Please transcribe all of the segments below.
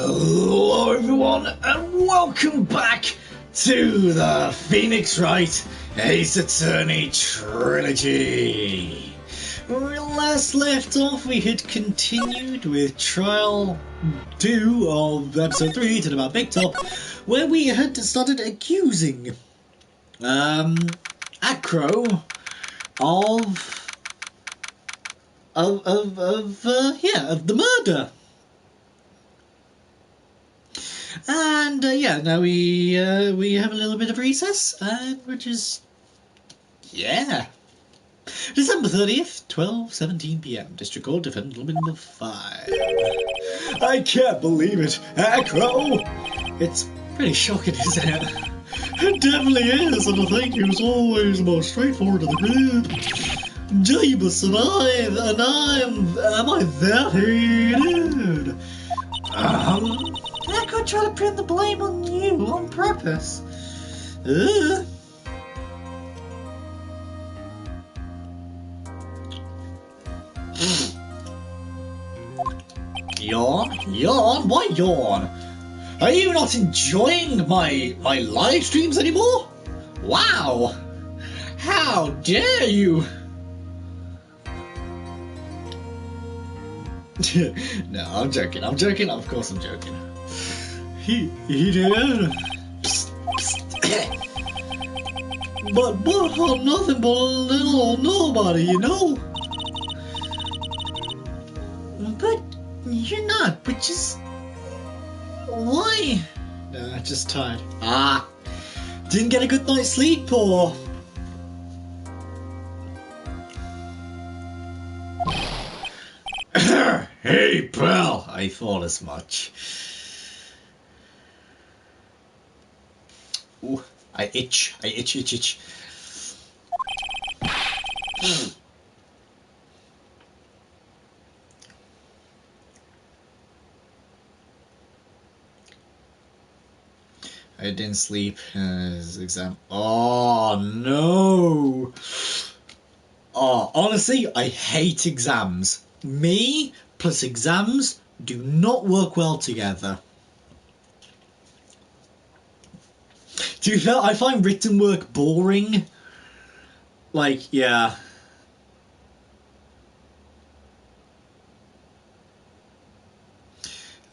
Hello everyone and welcome back to the Phoenix Wright Ace Attorney Trilogy. When we last left off, we had continued with Trial 2 of Episode 3 to the Big Top, where we had started accusing Acro of the murder. And now we have a little bit of recess, and we're just December 30th, 12:17 p.m. District Court, Defendant number 5. I can't believe it, Acro! It's pretty shocking, isn't it? It definitely is, and I think he was always the most straightforward of the group. Jeebus, am I that hated? I could try to pin the blame on you on purpose. Yawn? Yawn? Why yawn? Are you not enjoying my live streams anymore? Wow! How dare you! No, I'm joking, of course I'm joking. He did. Psst, psst. But I'm nothing but a little old nobody, you know? But you're not, but just... Why? Nah, just tired. Didn't get a good night's sleep, or... Hey, pal, I thought as much. Ooh, I itch. I didn't sleep. His exam. Oh no! Oh, honestly, I hate exams. Me plus exams do not work well together. To be fair, I find written work boring. Like, yeah.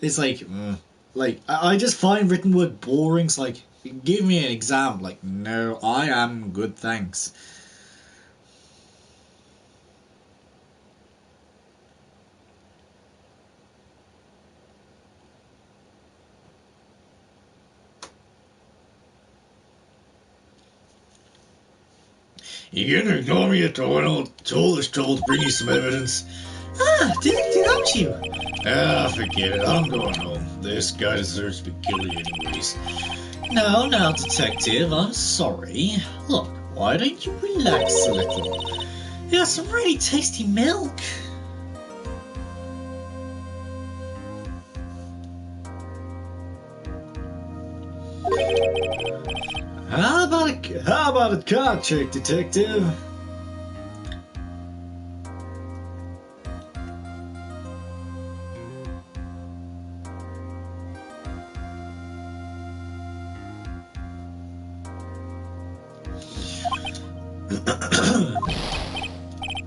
It's like, I just find written work boring. It's like, give me an exam. Like, no, I am good, thanks. You gonna ignore me at all? I told this troll to bring you some evidence. Didn't you? Forget it. I'm going home. This guy deserves to be killed anyways. No, detective, I'm sorry. Look, why don't you relax a little? You got some really tasty milk. How about a card trick, detective?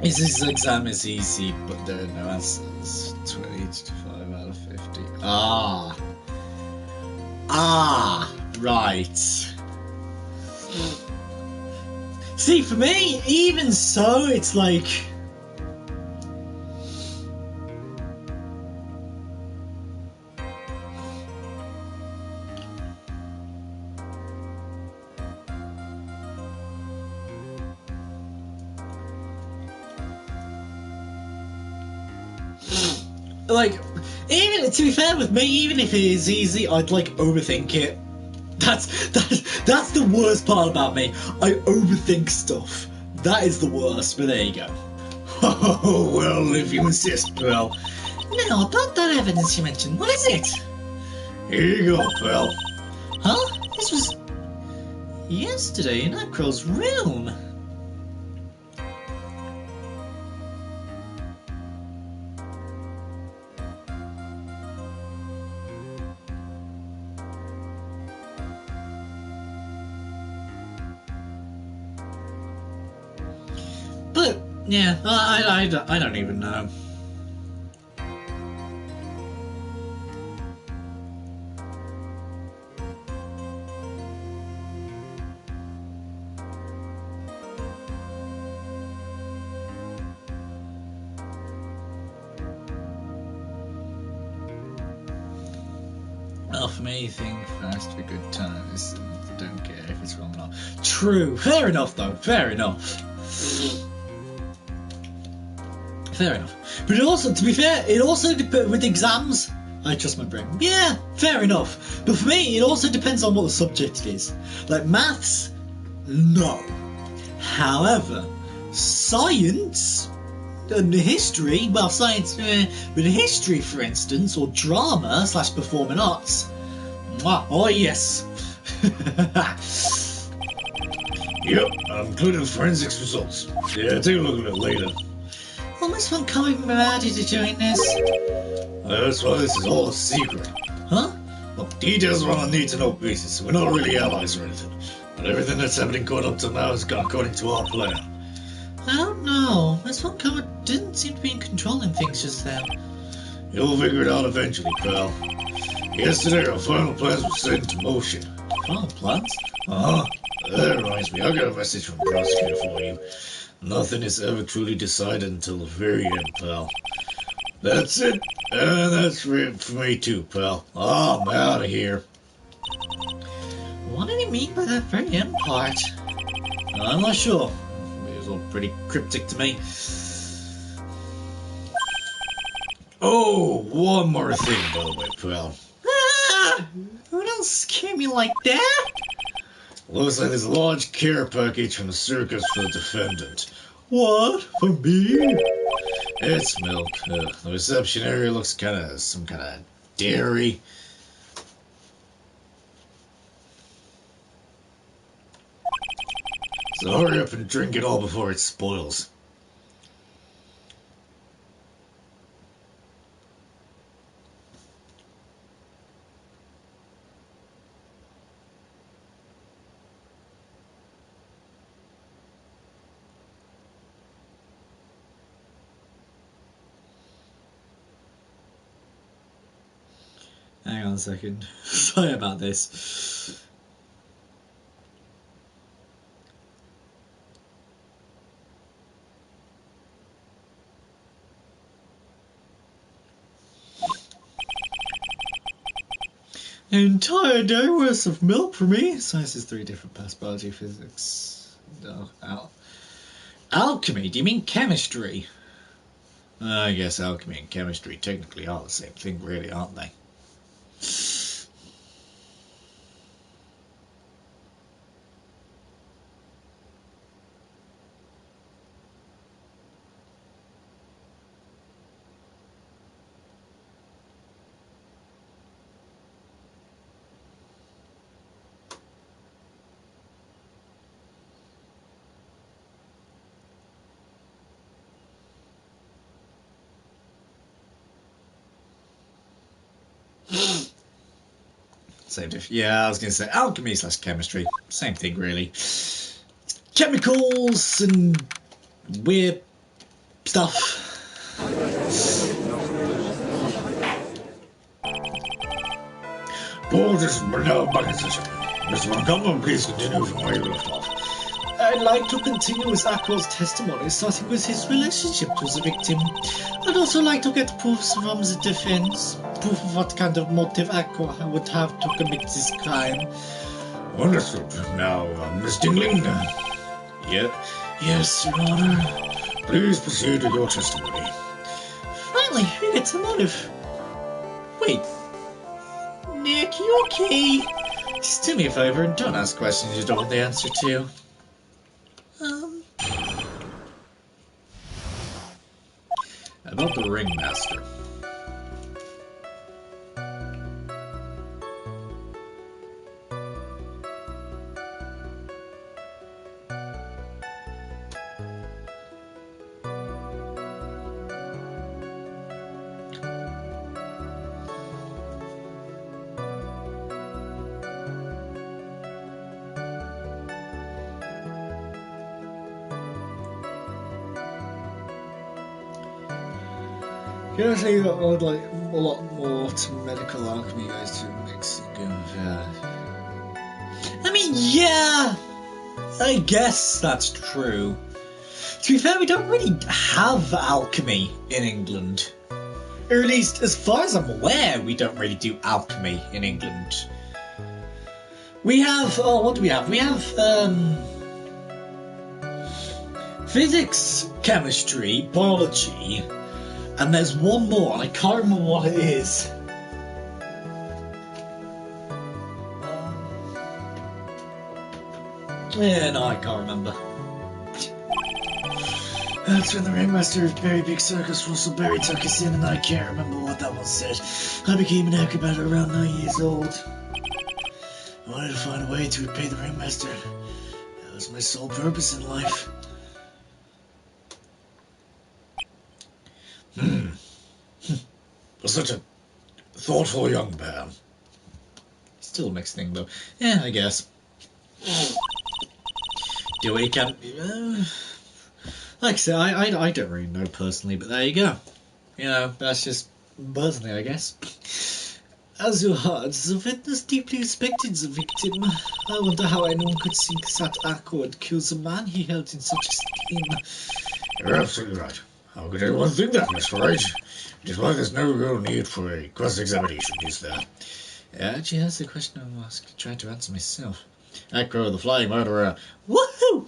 This exam is easy, but there are no answers. 25 out of 50. Right. See, for me, even so, it's like... even to be fair with me, even if it is easy, I'd overthink it. That's the worst part about me. I overthink stuff. That is the worst, but there you go. Oh, well, if you insist, pal. Now, about that evidence you mentioned, what is it? Here you go, pal. Huh? This was... yesterday in Acro's room. Yeah, I don't even know. Well, for me, think fast for good times. Don't care if it's wrong or not. True. Fair enough, though. Fair enough. Fair enough. But it also, to be fair, it also with exams. I trust my brain. Yeah, fair enough. But for me, it also depends on what the subject is. Like maths, no. However, science and history, well, science, but history, for instance, or drama / performing arts. Mwah, oh yes. Yep, I'm including forensics results. Yeah, take a look at it later. Oh, Miss Von coming mad to join this. That's why this is all a secret. Huh? Look, details are on a need-to-know basis. We're not really allies or anything. But everything that's happening going up to now has gone according to our plan. I don't know. Miss Von Comer didn't seem to be in controlling things just then. You'll figure it out eventually, pal. Yesterday, our final plans were set into motion. Final plans? Uh-huh. That reminds me, I got a message from the prosecutor for you. Nothing is ever truly decided until the very end, pal. That's it. And that's it for me too, pal. I'm out of here. What did he mean by that very end part? I'm not sure. It was all pretty cryptic to me. Oh, one more thing, by the way, pal. Ah! Who don't scare me like that? Looks like there's a large care package from the circus for the defendant. What? For me? It's milk. The reception area looks some kind of dairy. So hurry up and drink it all before it spoils. Hang on a second. Sorry about this. An entire day worth of milk for me. Science is 3 different past biology, physics. No, alchemy? Do you mean chemistry? I guess alchemy and chemistry technically are the same thing, really, aren't they? Same diff. Yeah, I was going to say alchemy / chemistry. Same thing, really. Chemicals and weird stuff. Quarters are now back in session. Mr. Montgomery, please continue from where you left off. I'd like to continue with Aqua's testimony, starting with his relationship to the victim. I'd also like to get proofs from the defense. Proof of what kind of motive Aqua would have to commit this crime. Understood. Now, Miss Dingling. Yeah. Yes, Your Honor. Please proceed with your testimony. Finally, we get some motive. Wait. Nick, you okay? Just do me a favor and don't ask questions you don't want the answer to. About the ringmaster. Currently, I would like a lot more to medical alchemy guys to mix it. I mean, yeah, I guess that's true. To be fair, we don't really have alchemy in England. Or at least, as far as I'm aware, we don't really do alchemy in England. We have, oh, what do we have? We have, physics, chemistry, biology, and there's one more, and I can't remember what it is. Yeah, no, I can't remember. That's when the ringmaster of Very Big Circus, Russell Berry, took us in, and I can't remember what that one said. I became an acrobat around 9 years old. I wanted to find a way to repay the ringmaster. That was my sole purpose in life. Was such a thoughtful young man. Still a mixed thing, though. Yeah, I guess. Do we can... like I said, I don't really know personally, but there you go. You know, that's just personally, I guess. As your heart, the witness deeply respected the victim. I wonder how anyone could think that Akko would kill the man he held in such esteem. You're absolutely right. How could anyone think that, Mr. Wright? Which is why there's no real need for a cross-examination, is there? Actually, that's the question I was trying to answer myself. Akko, the flying murderer. Woohoo!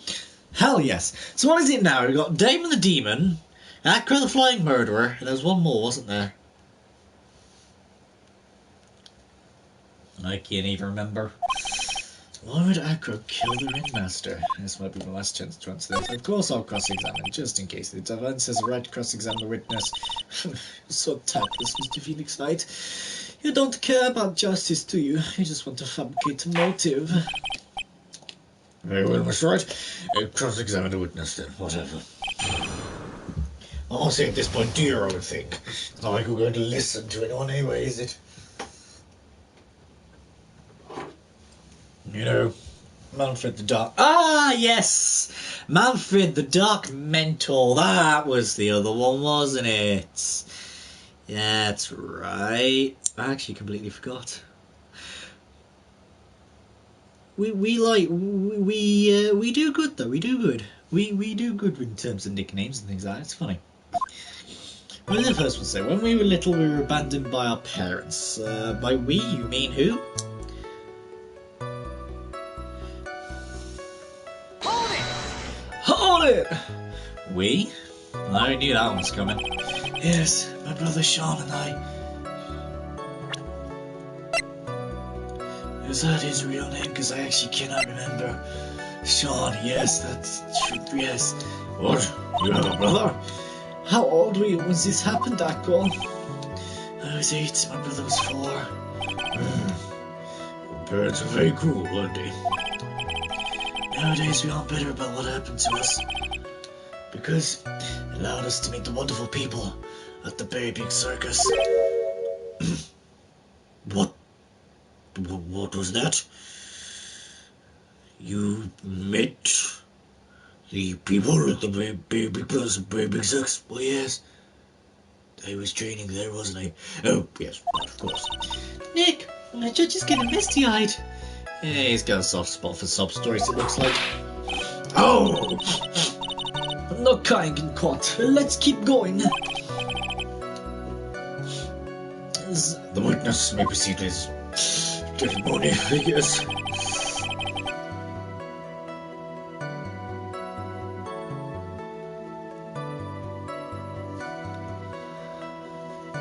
Hell yes. So what is it now? We've got Damon the Demon, Akko the Flying Murderer, and there's one more, wasn't there? I can't even remember. Why would Akko kill the ringmaster? This might be my last chance to answer this. Of course I'll cross-examine, just in case the defense has a right to cross-examine the witness. So tactless, Mr. Phoenix Knight. You don't care about justice, do you? You just want to fabricate a motive. Very well, Mr. Wright. Cross-examine the witness then, whatever. I'll say at this point, do your own thing. It's not like we're going to listen to anyone anyway, is it? You know, Manfred the Dark. Ah, yes! Manfred the Dark Mentor. That was the other one, wasn't it? Yeah, that's right. I actually completely forgot. We do good though. We do good. We do good in terms of nicknames and things like that. It's funny. What did the first one say? When we were little, we were abandoned by our parents. By we, you mean who? Hold it! We? I knew that one was coming. Yes, my brother Sean and I. Is that his real name? Because I actually cannot remember. Sean, yes, that's true, yes. what? You have a brother? How old were you when this happened, Akko? I was 8, my brother was 4. Parents are very cruel, weren't they? Nowadays we aren't better about what happened to us. Because it allowed us to meet the wonderful people at the Very Big Circus. What was that? You met the people at the very big circus? Well, yes. I was training there, wasn't I? Oh, yes, of course. Nick, the judge is getting misty-eyed. Yeah, he's got a soft spot for sob stories, it looks like. Oh! I'm not crying in court. Let's keep going. The witness may proceed his testimony, I guess.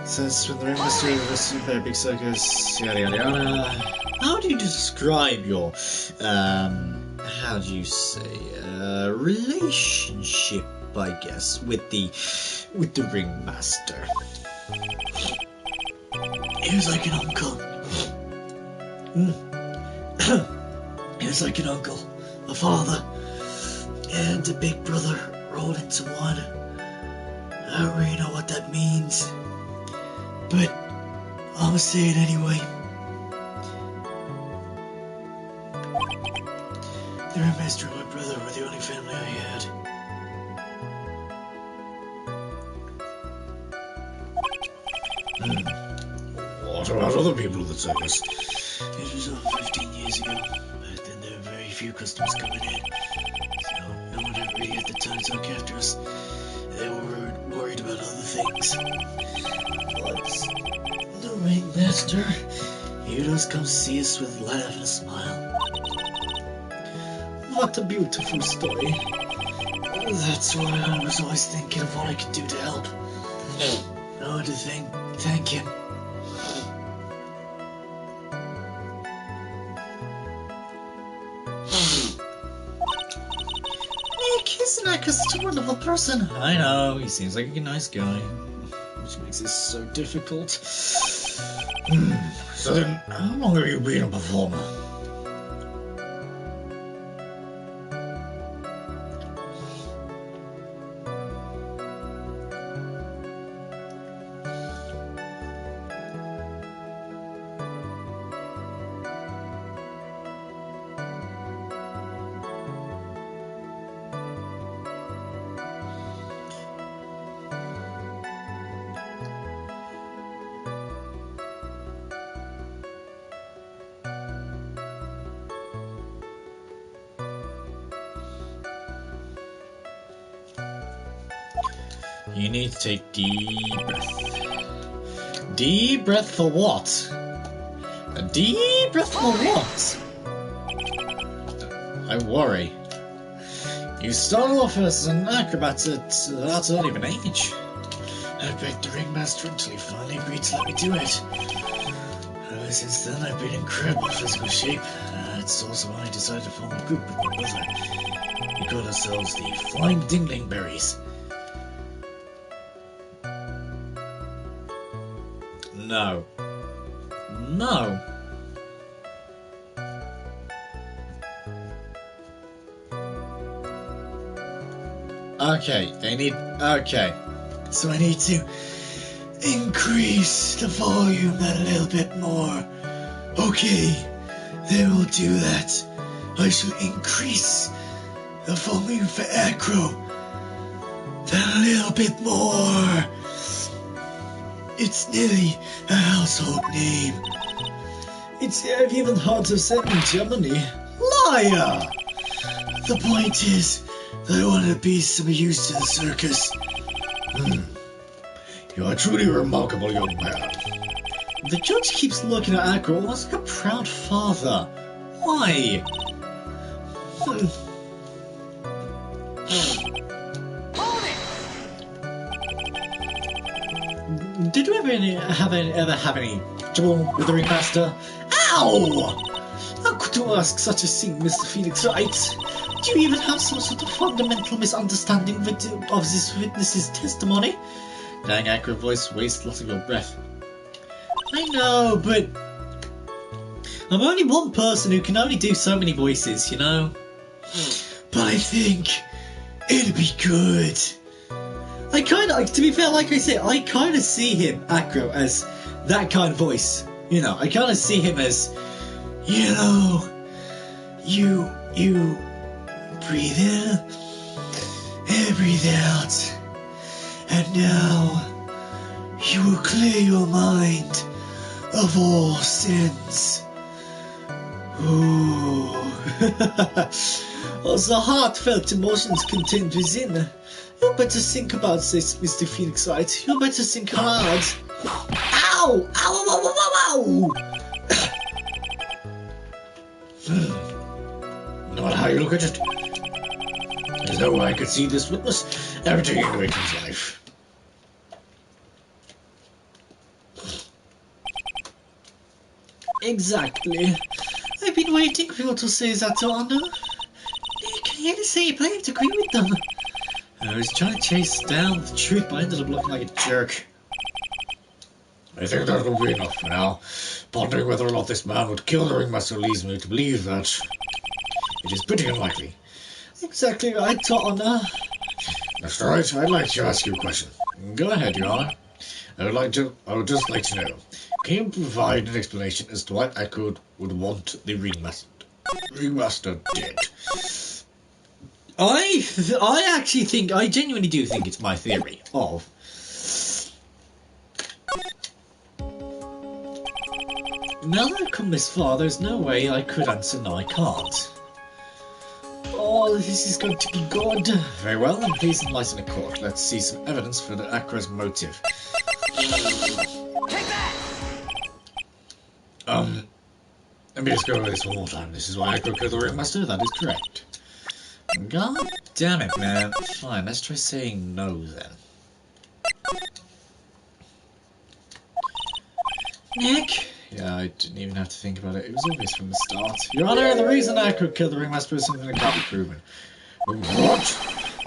Says when the ringmaster of the Very Big Circus, yada yada yada. How do you describe your, how do you say, relationship, I guess, with the ringmaster? He was like an uncle. He was like an uncle, a father, and a big brother rolled into one. I don't really know what that means, but I'm gonna say it anyway. The ringmaster and my brother were the only family I had. What about other people at the circus? It was over 15 years ago, but then there were very few customers coming in, so no one ever really had the time to look after us. They were worried about other things. But the ringmaster, he does come see us with a laugh and a smile. What a beautiful story. That's why I was always thinking of what I could do to help. No other thing. Thank you. Nick, isn't Echo such a wonderful person? I know, he seems like a nice guy. Which makes this so difficult. So then, how long have you been a performer? You need to take deep breath. Deep breath for what? A deep breath for what? I worry. You started off as an acrobat at that early of an age. I begged the ringmaster until he finally agreed to let me do it. Ever since then, I've been in incredible physical shape. It's also why I decided to form a group with my brother. We call ourselves the Flying Dinglingberries. No. No. Okay, they need... Okay. So I need to increase the volume that a little bit more. Okay, then we'll do that. I shall increase the volume for acro. Then a little bit more. It's nearly a household name. It's even hard to say in Germany. Liar! The point is that I want to be some use to the circus. You are truly a remarkable young man. The judge keeps looking at Acro like a proud father. Why? Did you ever have any trouble with the ringmaster? Ow! How could you ask such a thing, Mr. Felix Wright? Do you even have some sort of fundamental misunderstanding of this witness's testimony? Dang, Acro voice wastes lots of your breath. I know, but I'm only one person who can only do so many voices, you know? But I think it'd be good. I kind of, to be fair, like I said, I kind of see him, Acro, as that kind of voice. You know, I kind of see him as, you know, you breathe in and breathe out. And now you will clear your mind of all sins. ooh. All the heartfelt emotions contained within. You better think about this, Mr. Felix Wright. You better think hard. Ow! Ow! Ow! Ow! Ow! Ow! No matter how you look at it, there's no way I could see this witness ever taking a victim's life. Exactly. I've been waiting for you to say that, Your Honor. You can really say I have to agree with them. I was trying to chase down the truth, but I ended up looking like a jerk. I think that will be enough for now. Pondering whether or not this man would kill the ringmaster leads me to believe that it is pretty unlikely. Exactly right, Your Honor. That's right. I'd like to ask you a question. Go ahead, Your Honor. I would just like to know. Can you provide an explanation as to why Echo would want the ringmaster dead? I actually think, I genuinely do think it's my theory of Now that I've come this far, there's no way I could answer no, I can't. Oh, this is going to be good. Very well, then please enlighten the court. Let's see some evidence for the Acra's motive. Take that! Let me just go over this one more time. This is why Acra killed the ringmaster? That is correct. God damn it, man. Fine, let's try saying no then. Nick? Yeah, I didn't even have to think about it. It was obvious from the start. Your Honor, the reason Acra killed the ringmaster is something that can't be proven. What?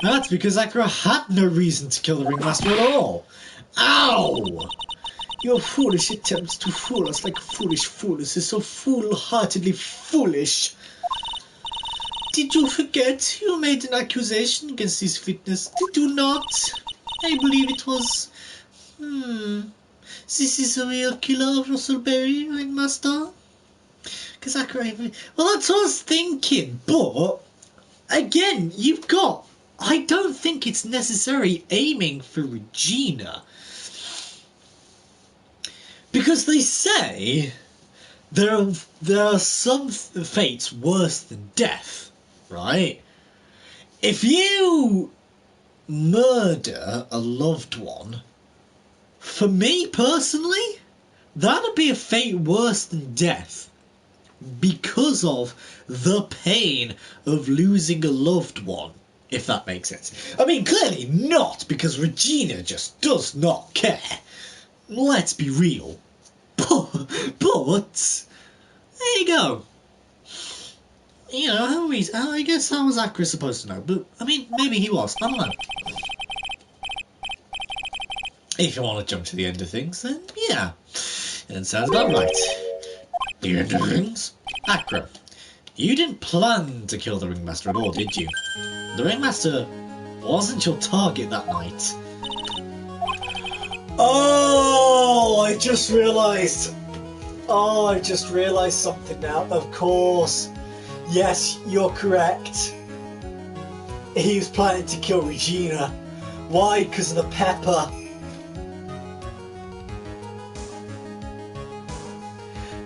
That's because Acra had no reason to kill the ringmaster at all. Ow! Your foolish attempts to fool us like foolish fools is so foolhardily foolish. Did you forget you made an accusation against his fitness? Did you not? I believe it was... This is a real killer of Russellberry, ringmaster? Because Acra... Well, that's what I was thinking, but... Again, you've got... I don't think it's necessary aiming for Regina. Because they say there are some fates worse than death, right? If you murder a loved one, for me personally, that'd be a fate worse than death. Because of the pain of losing a loved one, if that makes sense. I mean, clearly not, because Regina just does not care. Let's be real. But there you go. You know, I guess how was Acra supposed to know? But, I mean, maybe he was. I don't know. If you want to jump to the end of things, then yeah. That sounds about right. The end of things? Acra, you didn't plan to kill the ringmaster at all, did you? The ringmaster wasn't your target that night. Oh, I just realised. Oh, I just realised something now. Of course. Yes, you're correct. He was planning to kill Regina. Why? Because of the pepper.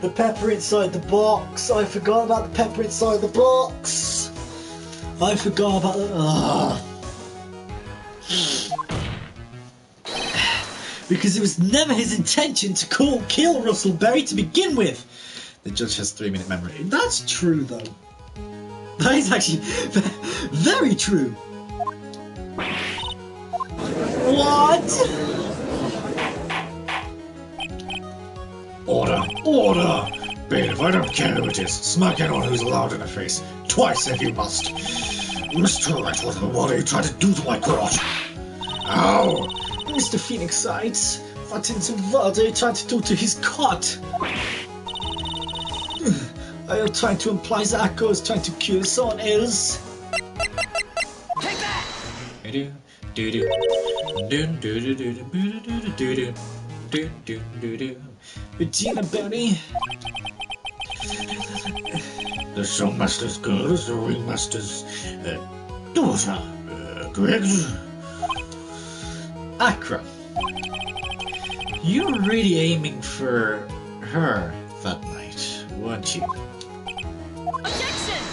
The pepper inside the box. I forgot about the pepper inside the box. I forgot about the... Because it was never his intention to kill Russellberry to begin with. The judge has 3-minute memory. That's true, though. That is actually very true. What? Order! Order! Bailiff, I don't care who it is. Smack anyone who's loud in the face. Twice if you must. Mr. Wright, what are you trying to do to my court? Ow! Mr. Phoenix Wright, what in the world are you trying to do to his court? Are you trying to imply that Acra is trying to kill someone else? Take that! Regina Berry. The Songmaster's girl is the Ringmaster's daughter, correct? Acra, you were really aiming for her that night, weren't you? Objection!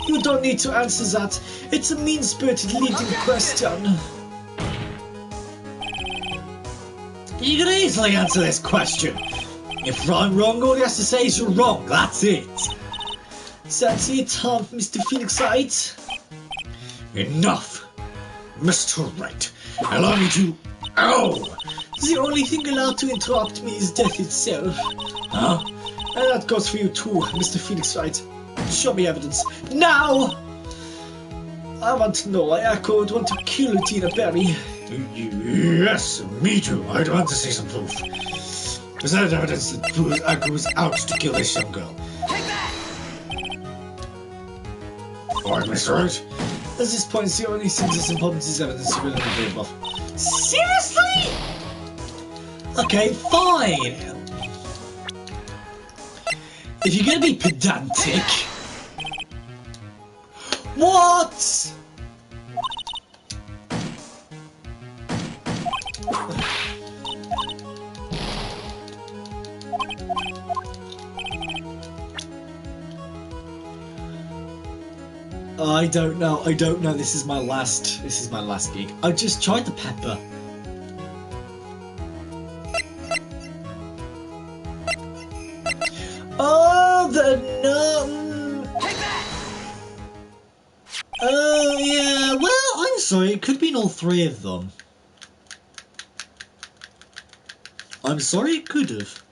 You don't need to answer that. It's a mean-spirited leading question. You can easily answer this question. If I'm wrong, all you have to say is you're wrong. That's it. That's it, Mr. Phoenix Wright. Enough! Mr. Wright, allow me to... Ow! The only thing allowed to interrupt me is death itself. Huh? And that goes for you too, Mr. Phoenix Wright. Show me evidence. Now! I want to know why Acra would want to kill Regina Berry. Yes, me too. I'd want to see some proof. Is that evidence that proves Acra was out to kill this young girl? Take that! Alright, Mr. Wright. At this point, the only thing that's important is evidence you're willing to give off. Seriously? Okay, fine. If you're gonna be pedantic... What? I don't know. This is my last gig. I just tried the pepper. Oh, the no. Take that. Oh yeah. Well, I'm sorry. It could have been all three of them. I'm sorry. It could have.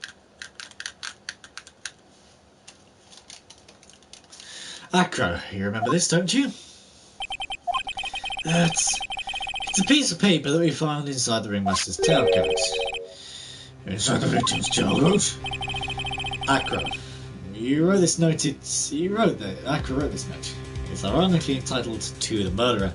Acro, you remember this, don't you? It's a piece of paper that we found inside the ringmaster's tailcoat. Inside the victim's tailcoat? Acro, you wrote this note. Acro wrote this note. It's ironically entitled "To the Murderer."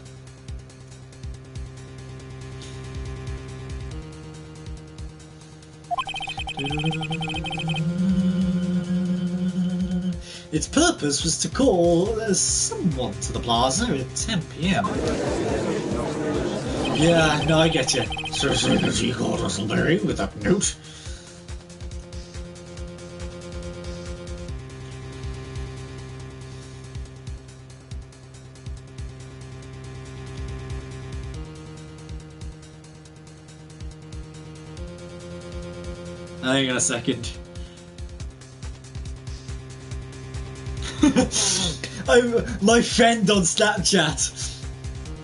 Its purpose was to call someone to the plaza at 10 PM. Yeah, no, I get you. So that he called Russellberry with that note? Hang on a second. My friend on Snapchat,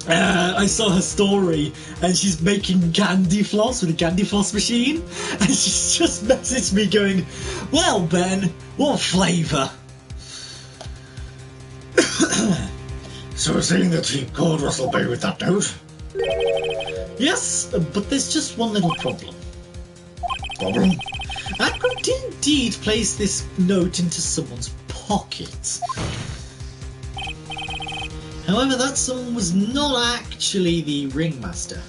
I saw her story and she's making candy floss with a candy floss machine, and she's just messaged me going, "Well, Ben, what flavour?" So we're saying that he called Russellberry with that note? Yes, but there's just one little problem. Problem? Acro did indeed place this note into someone's pocket. However, that someone was not actually the ringmaster.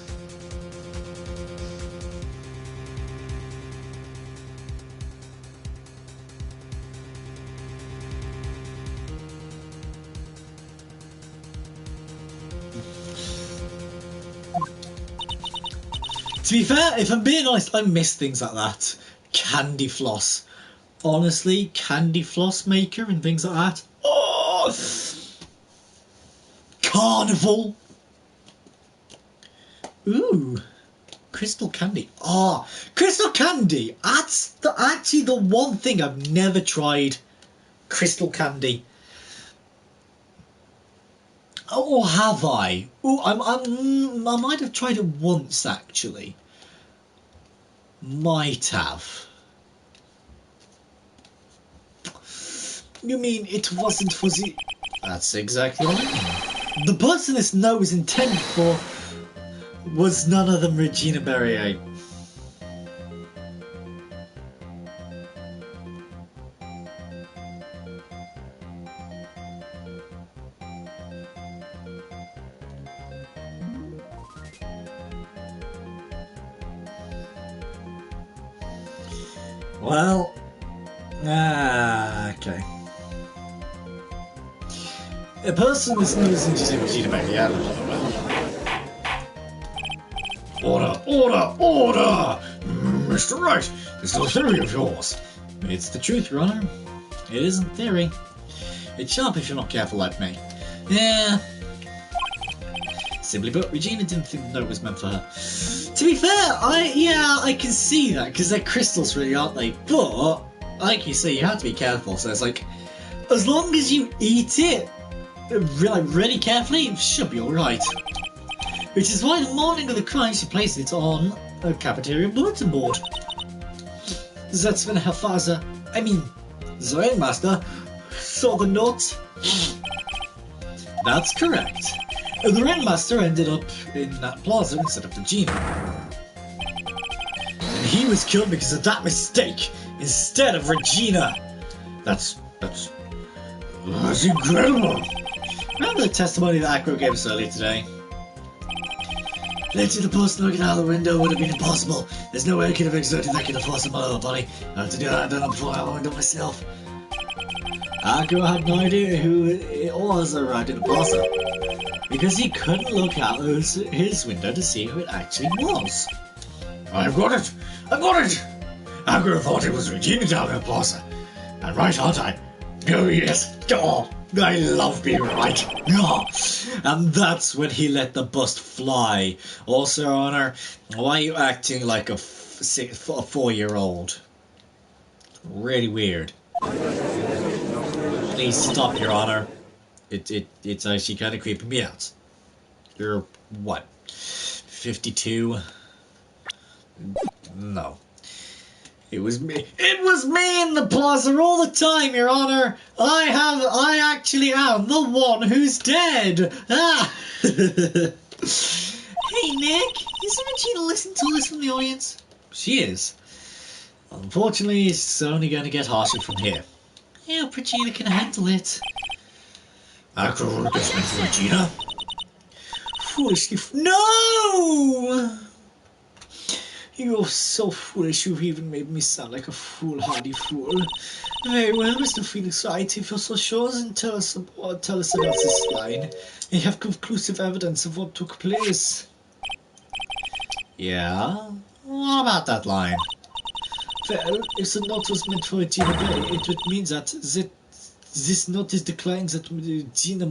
To be fair, if I'm being honest, I miss things like that. Candy floss. Honestly, candy floss maker and things like that. Oh! Carnival. Ooh. Crystal candy. Ah, crystal candy. That's actually the one thing I've never tried. Crystal candy. Or have I? Oh, I might have tried it once actually. Might have. You mean it wasn't fuzzy? That's exactly right. The person this note was intended for was none other than Regina Barrier. Well, okay. A person is losing to Regina Barrier. Order, order, order! Mr. Wright, this little theory of yours. It's the truth, Your Honor. It isn't theory. It's sharp if you're not careful like me. Yeah. Simply put, Regina didn't think the note was meant for her. To be fair, I can see that, because they're crystals really, aren't they? But, like you say, you have to be careful, so it's like, as long as you eat it, really carefully, it should be alright. Which is why the morning of the crime she placed it on a cafeteria bulletin board. That's when her father, the ringmaster, saw the note. That's correct. The ringmaster ended up in that plaza instead of Regina. And he was killed because of that mistake, instead of Regina. That's incredible. Remember the testimony that Acro gave us earlier today? Letting the person looking out the window would have been impossible. There's no way I could have exerted that kind of force on my lower body. I had to do that, I've done it before I opened up myself. Acro had no idea who it was that arrived in the plaza, because he couldn't look out his window to see who it actually was. I've got it! I've got it! I could have thought it was Regina down in the plaza. And right, aren't I? Oh, yes. Oh, I love being right. Oh. And that's when he let the bust fly. Also, Your Honor, why are you acting like a 4-year-old? Really weird. Please stop, Your Honor. It's actually kind of creeping me out. You're, what, 52? No. It was me. It was me in the plaza all the time, Your Honor. I actually am the one who's dead. Ah. Hey, Nick, isn't Regina listening to us from the audience? She is. Unfortunately, it's only going to get harsher from here. Yeah, Regina can handle it. I could have just meant for Regina. Foolishly. No! You're so foolish, you've even made me sound like a foolhardy fool. Very well, Mr. Felix Wright, if you're so sure, then tell us about this line. You have conclusive evidence of what took place. Yeah? What about that line? Well, if the note was meant for Regina Berry, it would mean that this note is declaring that Regina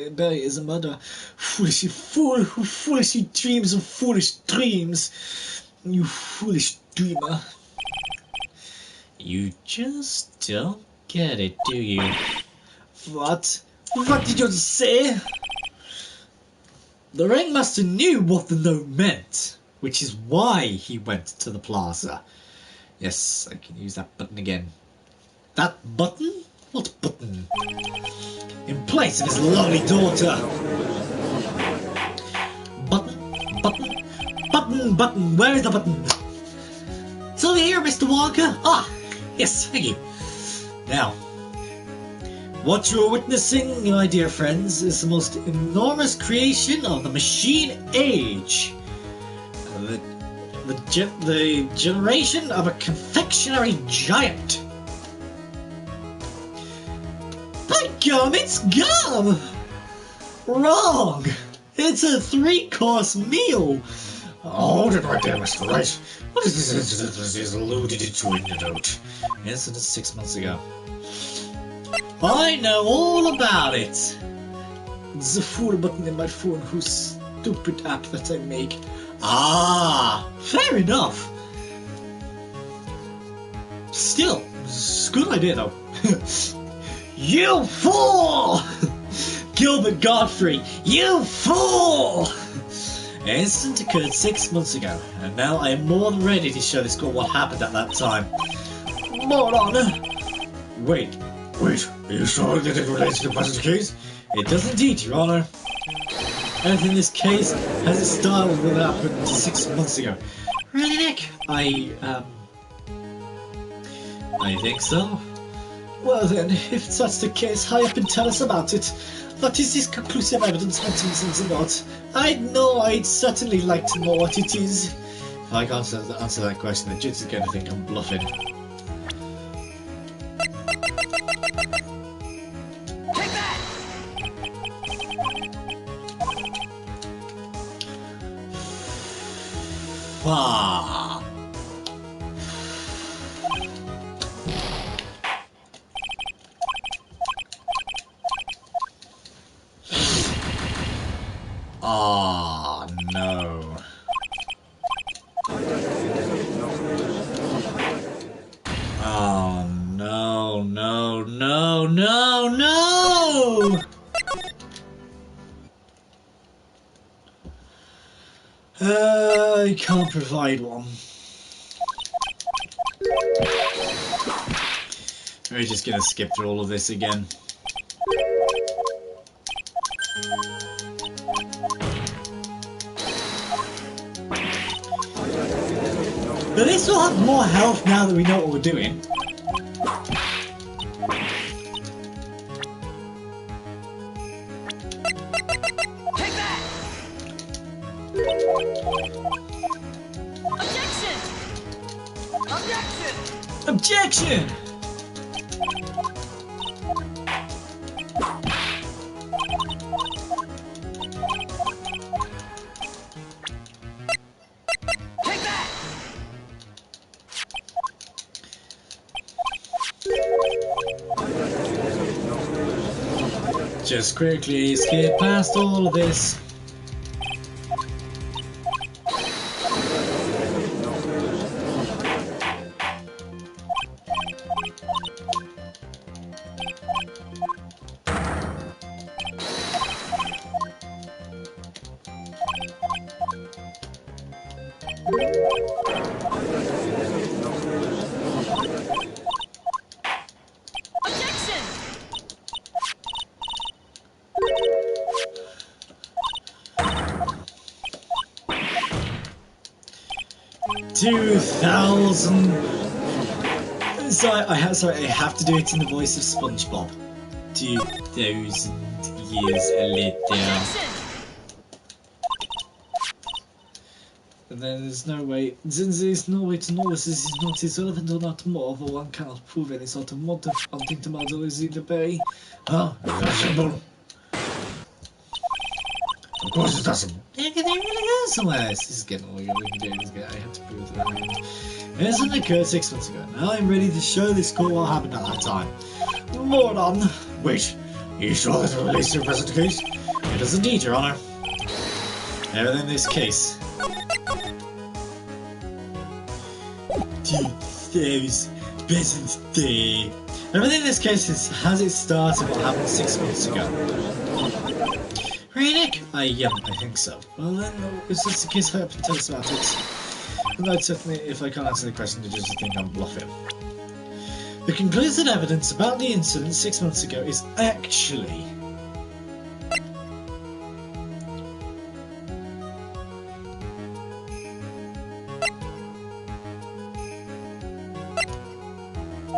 Berry is a murderer. Foolish fool who foolishly dreams of foolish dreams. You foolish dreamer. You just don't get it, do you? What? What did you say? The ringmaster knew what the note meant, which is why he went to the plaza. Yes, I can use that button again. That button? What button? In place of his lovely daughter. Button, button, button, button. Where is the button? It's over here, Mr. Walker. Ah, yes, thank you. Now, what you're witnessing, my dear friends, is the most enormous creation of the machine age. The generation of a confectionery giant. By gum, it's gum! Wrong! It's a 3-course meal! Hold it right there, Mr. Wright. What is this incident that is alluded to in the note? Incident 6 months ago. I know all about it! It's the fool button in my phone whose stupid app that I make. Ah, fair enough. Still, it's a good idea though. You fool! Gilbert Godfrey, you fool! The incident occurred 6 months ago, and now I am more than ready to show this court what happened at that time. Moron! Wait, are you sure that it relates to the present case? it does indeed, Your Honor. Everything in this case has its start with what happened 6 months ago. Really, Nick? I think so. Well then, if that's the case, hurry up and tell us about it. What is this conclusive evidence hunting about? I'd certainly like to know what it is. If I can't answer that question, the judge is going to think I'm bluffing. Take that! Ah. Ah, no. Oh, no, no, no, no, no! I can't provide one. We're just gonna skip through all of this again. But at least we'll have more health now that we know what we're doing. Take that! Objection! Objection! Objection! Take that! just quickly skip past all of this. Objection! 2,000. Sorry, I have to do it in the voice of SpongeBob. 2,000 years later. Objection! And then there's no way, since there's no way to know if this is not irrelevant or not more, for one cannot prove any sort of motive hunting tomato is in the bay. Oh, that's simple. Of course it doesn't. Yeah, can they really go somewhere? This is getting all we can do. I have to prove that. Incident occurred 6 months ago. Now I'm ready to show this court what happened at that time. Moron! Wait, you sure that relates to the present case? It does indeed, Your Honor. Everything in this case. 2000 present day. Everything in this case has its start of what happened 6 months ago. Really? I think so. Well then, if that's the case, hurry up and tell us about it. And I'd certainly, if I can't answer the question, the judges think I'm bluffing. The conclusive evidence about the incident 6 months ago is actually...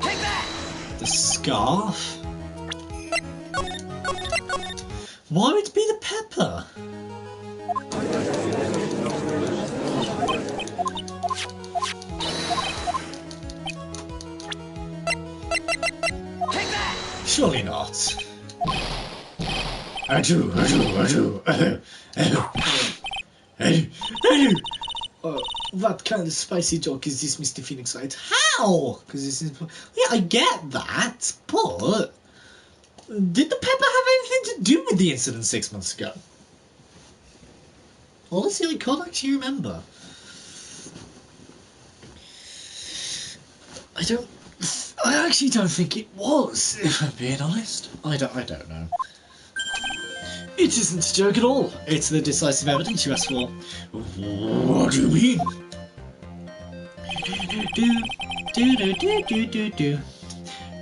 Take that! the scarf? Why would it be the pepper? Take that! Surely not. Achoo. What kind of spicy joke is this, Mr. Phoenix Wright? How? Because this is... Yeah, I get that, but... Did the pepper have anything to do with the incident 6 months ago? Honestly, I can't actually remember. I actually don't think it was, if I'm being honest. I don't know. It isn't a joke at all. It's the decisive evidence you asked for. What do you mean? Do.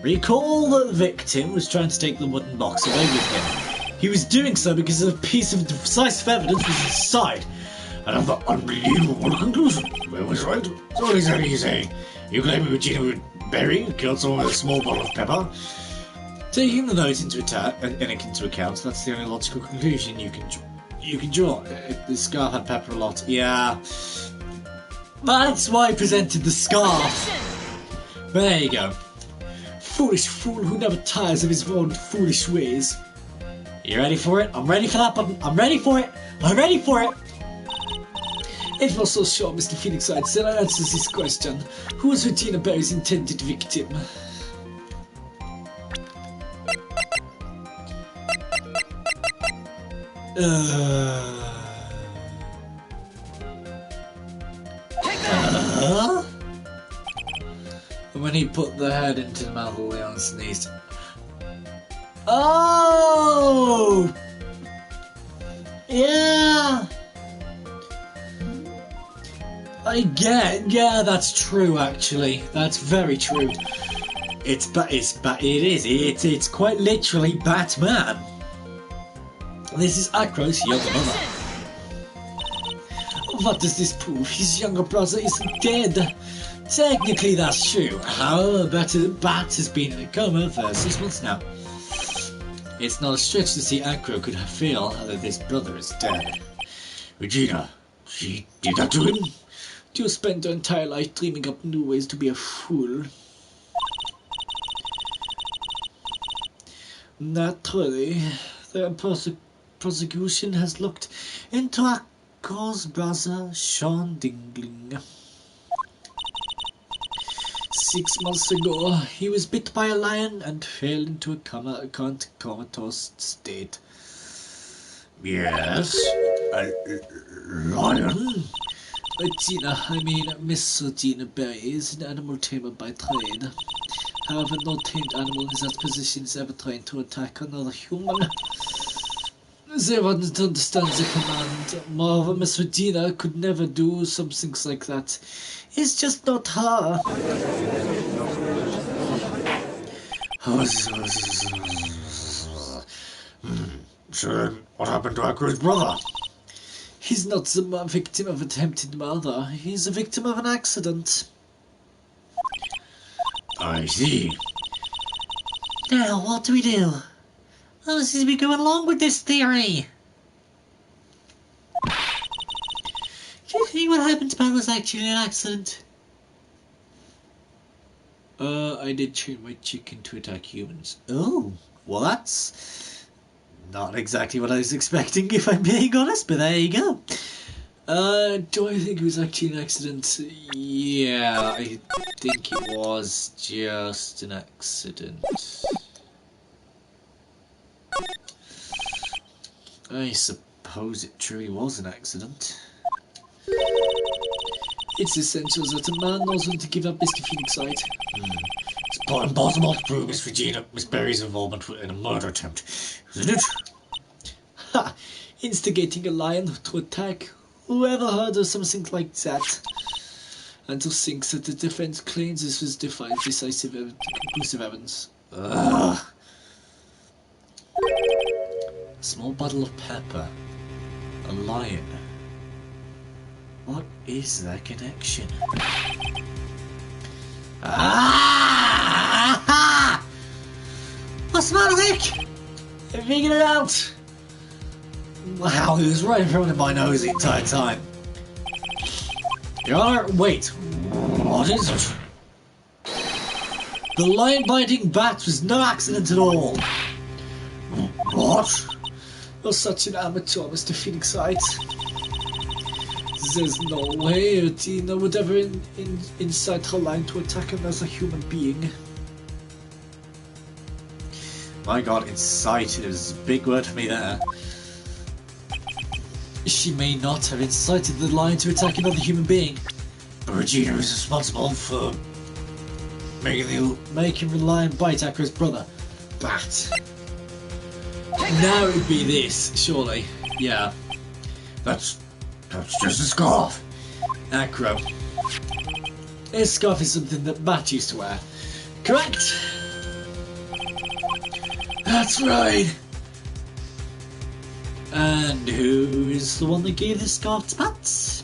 Recall that the victim was trying to take the wooden box away with him. He was doing so because a piece of decisive evidence was inside. Another unbelievable conclusion. Where was right? So what exactly are you saying? You claim Regina would Berry killed someone with a small bottle of pepper? Taking the note into account, that's the only logical conclusion you can draw. The scarf had pepper a lot. Yeah. That's why I presented the scarf. There you go. Foolish fool who never tires of his own foolish ways. You ready for it? I'm ready for that button. I'm ready for it. I'm ready for it. If you're so sure, Mr. Phoenix Wright, then I'll answer this question. Who was Regina Berry's intended victim? When he put the head into the mouth of Leon and sneezed. Oh! Yeah! Yeah, that's true actually. That's very true. It's quite literally Batman. This is Acro's younger brother. What does this prove? His younger brother isn't dead. Technically that's true. However, Bat has been in a coma for 6 months now. It's not a stretch to see Acro could feel that his brother is dead. Regina, she did that to him? You spent your entire life dreaming up new ways to be a fool. Naturally, the prosecution has looked into Acro's brother, Sean Dingling. 6 months ago, he was bit by a lion and fell into a comatose state. Yes? A lion? Miss Gina Berry is an animal tamer by trade. However, no tamed animal in that position is ever trained to attack another human. They wouldn't understand the command. Moreover, Miss Regina could never do some things like that. It's just not her. So, what happened to Aku's brother? He's not the victim of attempted murder. He's a victim of an accident. I see. Now, what do we do? How seems to be going along with this theory. Do you think what happened to Pat was actually an accident? I did train my chicken to attack humans. Oh, well that's not exactly what I was expecting, if I'm being honest, but there you go. Do I think it was actually an accident? Yeah, I think it was just an accident. I suppose it truly was an accident. It's essential that a man knows when to give up his defeating sight. It's impossible to prove Miss Berry's involvement in a murder attempt, isn't it? Ha! Instigating a lion to attack. Whoever heard of something like that? And to think that the defense claims this was defiant, decisive, conclusive evidence. Ugh. A small bottle of pepper. A lion. What is their connection? Ah! What's the matter, Rick? I figured it out. Wow, he was right in front of my nose the entire time. Your Honor, wait. What is it? The lion-biting bat was no accident at all. What? You're such an amateur, Mr. Phoenix Wright. There's no way a Tina would ever incite her line to attack another human being. My god, incite is a big word for me there. She may not have incited the lion to attack another human being. But Regina is responsible for making the lion bite Acro's brother. Bat. Now it would be this, surely. Yeah. That's just a scarf. Acro. This scarf is something that Bat used to wear. Correct! That's right! And who is the one that gave this scarf to Bat?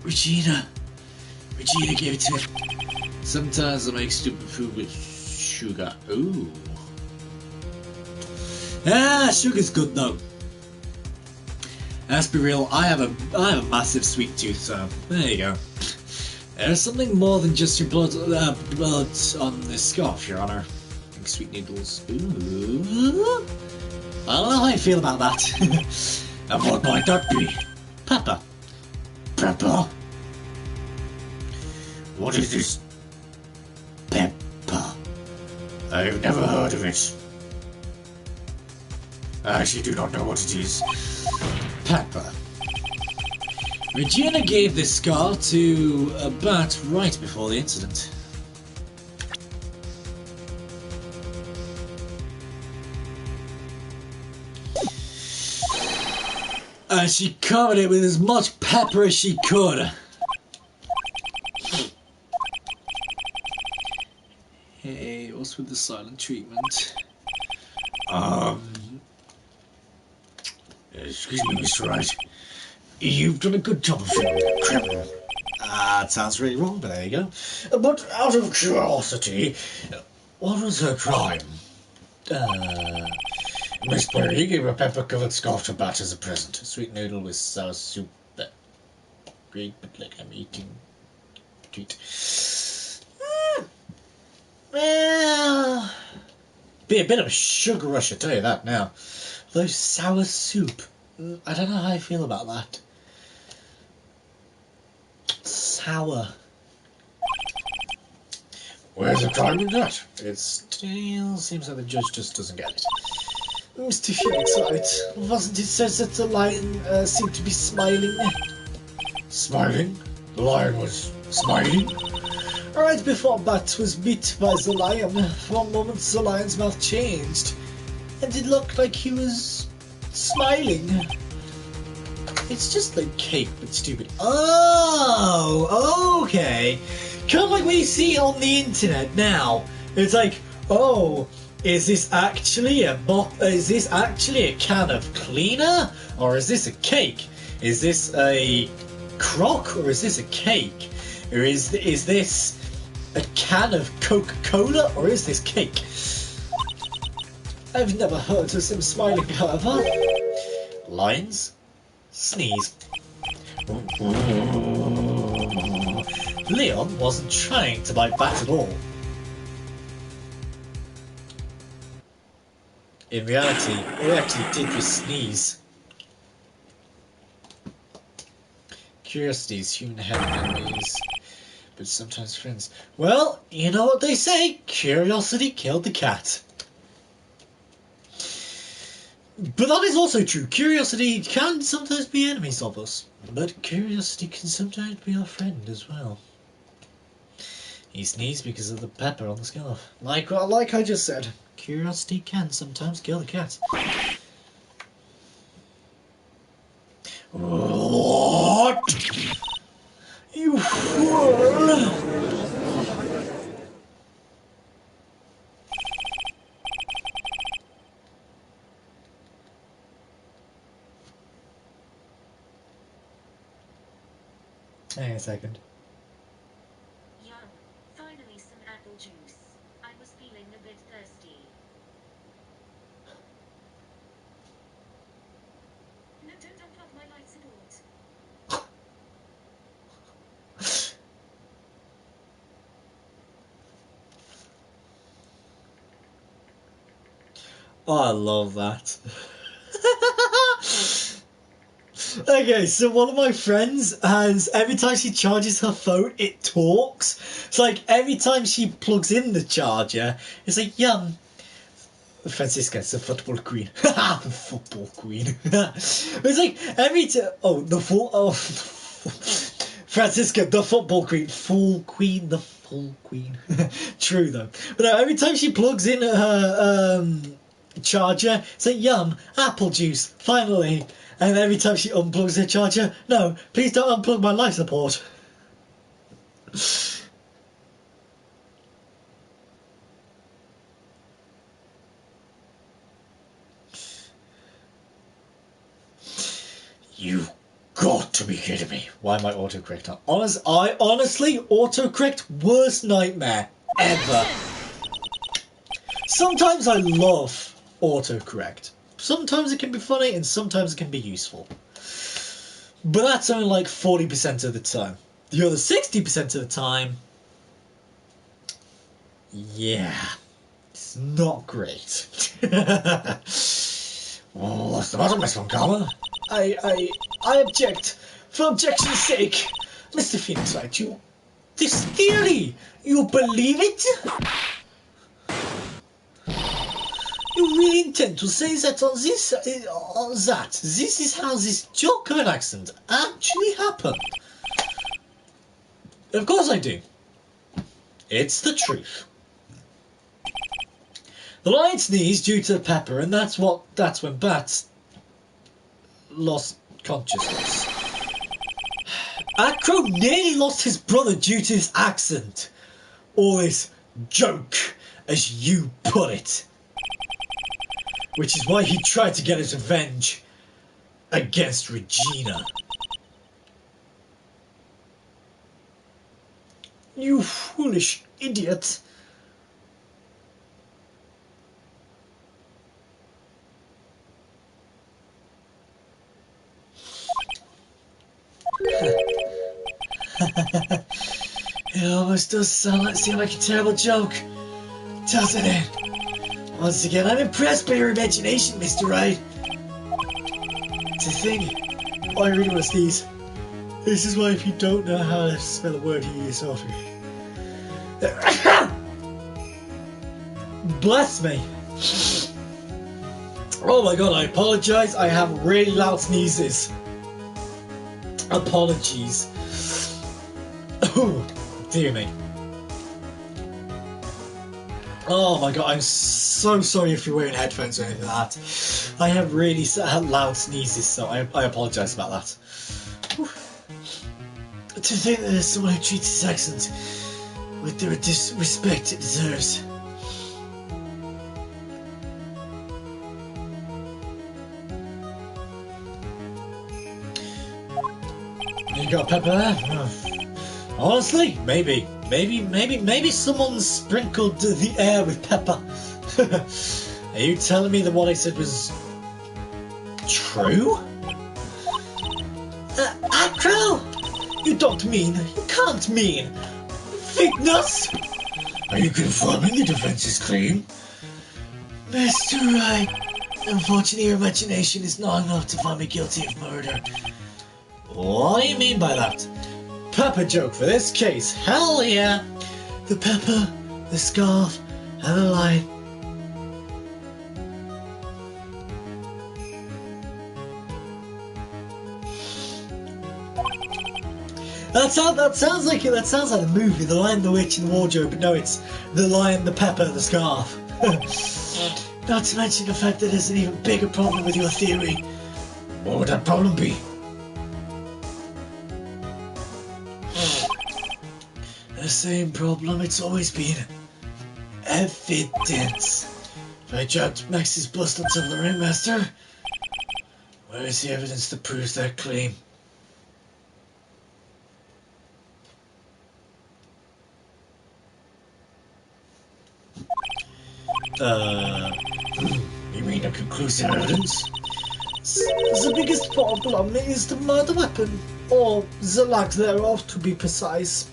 Regina. Regina gave it to him. Sometimes I make stupid food with sugar. Ooh. Ah, sugar's good though. Let's be real, I have a massive sweet tooth, so there you go. There's something more than just your blood on this scarf, Your Honor. I think sweet noodles. Ooh. I don't know how I feel about that. And what might that be? Pepper. Pepper? What is this? Pepper. I've never heard of it. I actually do not know what it is. Pepper. Regina gave this scar to a bat right before the incident. And she covered it with as much pepper as she could. Hey, what's with the silent treatment? Excuse me, Mr. Wright. You've done a good job of filming that criminal. Ah, it sounds really wrong, but there you go. But out of curiosity, what was her crime? Miss Berry gave a pepper-covered scarf to Bat as a present. A sweet noodle with sour soup. Great, but like I'm eating treat. Well, Be a bit of a sugar rush, I tell you that now. Though sour soup, I don't know how I feel about that. Sour. Where's the crime with that? It still seems like the judge just doesn't get it. Mr. Felix Wright, wasn't it said that the lion seemed to be smiling? Smiling? The lion was smiling? Right before Bat was bit by the lion, for a moment the lion's mouth changed, and it looked like he was smiling. It's just like cake, but stupid. Oh, okay. Kind of like what you see on the internet now. It's like, oh, is this actually a can of cleaner, or is this a cake? Is this a crock, or is this a cake? Or is this a can of Coca-Cola, or is this cake? I've never heard of him smiling, however. Lions? Sneeze. Leon wasn't trying to bite Bat at all. In reality, all he actually did was sneeze. Curiosity is human enemies, but sometimes friends. Well, you know what they say, curiosity killed the cat. But that is also true. Curiosity can sometimes be enemies of us, but curiosity can sometimes be our friend as well. He sneezed because of the pepper on the scarf. Like I just said, curiosity can sometimes kill the cat. What? You fool! Hang on a second. Yum. Finally some apple juice. I was feeling a bit thirsty. No, don't unplug my life support. Oh, I love that. Okay, so one of my friends has, every time she charges her phone, it talks. It's like every time she plugs in the charger, it's like, yum. Francisca's the football queen. The football queen. It's like every time. Francisca, the football queen. The full queen. True though. But no, every time she plugs in her charger, it's like, yum, apple juice, finally. And every time she unplugs her charger, no, please don't unplug my life support. You've got to be kidding me. Why am I autocorrect on? I honestly, autocorrect, worst nightmare ever. Sometimes I love autocorrect. Sometimes it can be funny and sometimes it can be useful. But that's only like 40% of the time. The other 60% of the time, yeah, it's not great. Oh, what's the matter, Miss Von Karma? I object. For objection's sake. Mr. Phoenix Wright, this theory, you believe it? You really intend to say that this is how this joke of an accident actually happened? Of course I do. It's the truth. The lion sneezed due to the pepper, and that's when Bat lost consciousness. Acro nearly lost his brother due to his accent. Or this joke, as you put it. Which is why he tried to get his revenge against Regina. You foolish idiot. It almost does seem like a terrible joke, doesn't it? Once again, I'm impressed by your imagination, Mr. Wright. To think, I really want to sneeze. This is why if you don't know how to spell a word, you use off. Bless me. Oh my god, I apologise. I have really loud sneezes. Apologies. Oh, dear me. Oh my god, I'm so sorry if you're wearing headphones or anything like that. I have really loud sneezes, so I apologise about that. Whew. To think that there's someone who treats his accent with the respect it deserves. You got pepper there? Oh. Honestly, maybe someone sprinkled the air with pepper. Are you telling me that what I said was true? Acro! You don't mean, you can't mean, Fitness? Are you confirming the defense's claim? Mr. Wright, unfortunately your imagination is not enough to find me guilty of murder. What do you mean by that? Pepper joke for this case, hell yeah! The pepper, the scarf, and the light. That sounds like the movie, The Lion, the Witch, and the Wardrobe, but no, it's The Lion, the Pepper, the Scarf. Not to mention the fact that there's an even bigger problem with your theory. What would that problem be? The same problem it's always been. Evidence. If I dropped Max's bust onto the ringmaster, where is the evidence that proves that claim? You mean a conclusive evidence? The biggest problem is the murder weapon, or the lack thereof to be precise.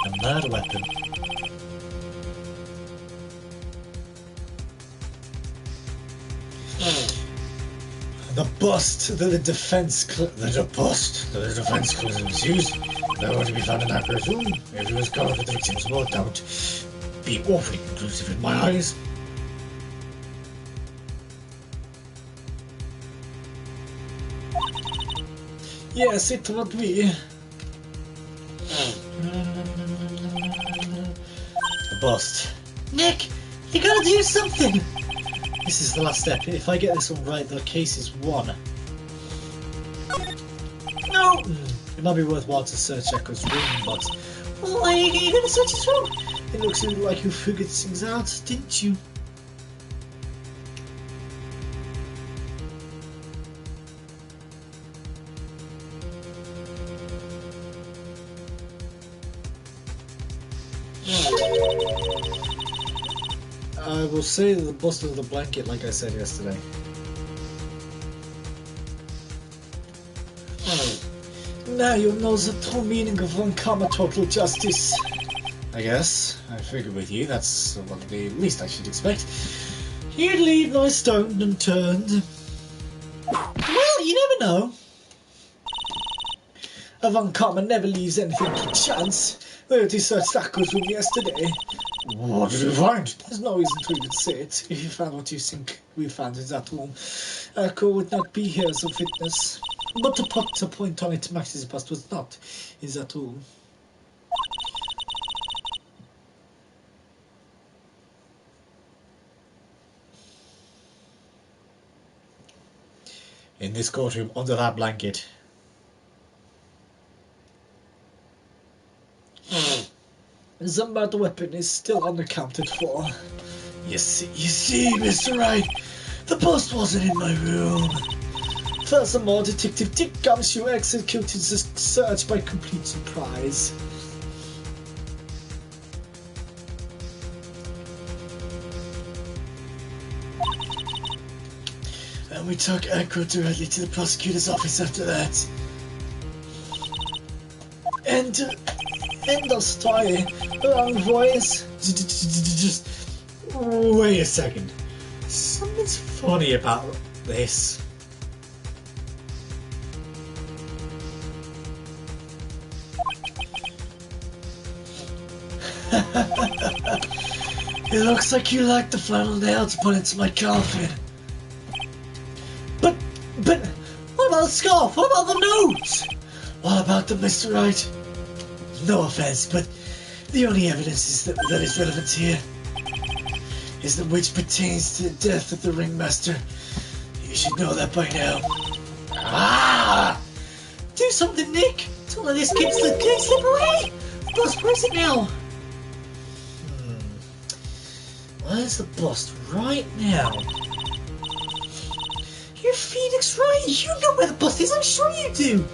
A murder weapon. The bust that the defense was used. That ought to be found in that room. If it was covered with the victim's blood, that would be awfully conclusive in my eyes. Yes, it would be. The bust. Nick, you gotta do something! This is the last step. If I get this one right, the case is won. No! It might be worthwhile to search Echo's room, but... Why are you gonna search his room? It looks like you figured things out, didn't you? I will say the bust of the blanket, like I said yesterday. Now you know the true meaning of uncommon total justice. I guess. I figure with you, that's what the least I should expect. You'd leave no stone unturned. Well, you never know. A uncommon never leaves anything to chance. We already searched Akko's room yesterday. What did you find? There's no reason to even say it. If you found what you think we found in that room, Akko would not be here as a witness. But to put a point on it, Max's bust was not in that room. In this courtroom, under that blanket. The murder weapon is still unaccounted for. You see, Mr. Wright, the bust wasn't in my room. Furthermore, Detective Dick Gumshoe executed the search by complete surprise. And we took Echo directly to the prosecutor's office after that. And end of story. Wrong voice. Just wait a second. Something's funny about this. It looks like you like the final nail to put into my coffin. But, what about the scarf? What about the notes? What about the Mr. Wright? No offense, but the only evidence that is relevant here is that which pertains to the death of the ringmaster. You should know that by now. Ah! Do something, Nick! Don't let this kid slip away! Boss, where's it now? Where's the bust right now? You're Phoenix Wright! You know where the bust is, I'm sure you do!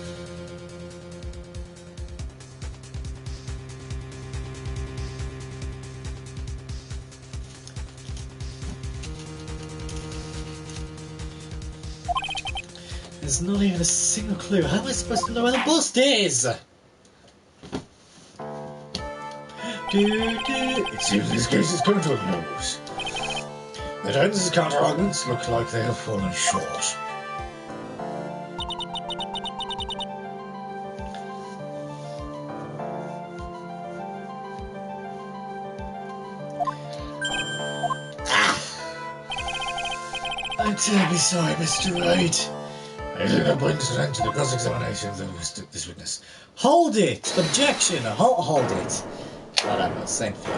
There's not even a single clue. How am I supposed to know where the bust is? It seems this case is come to a close. The defense's counter-arguments look like they have fallen short. I'm terribly sorry, Mr. Wright. I think I'm going to end to the cross-examination of this witness. Hold it! Objection! Hold it! Whatever, same thing.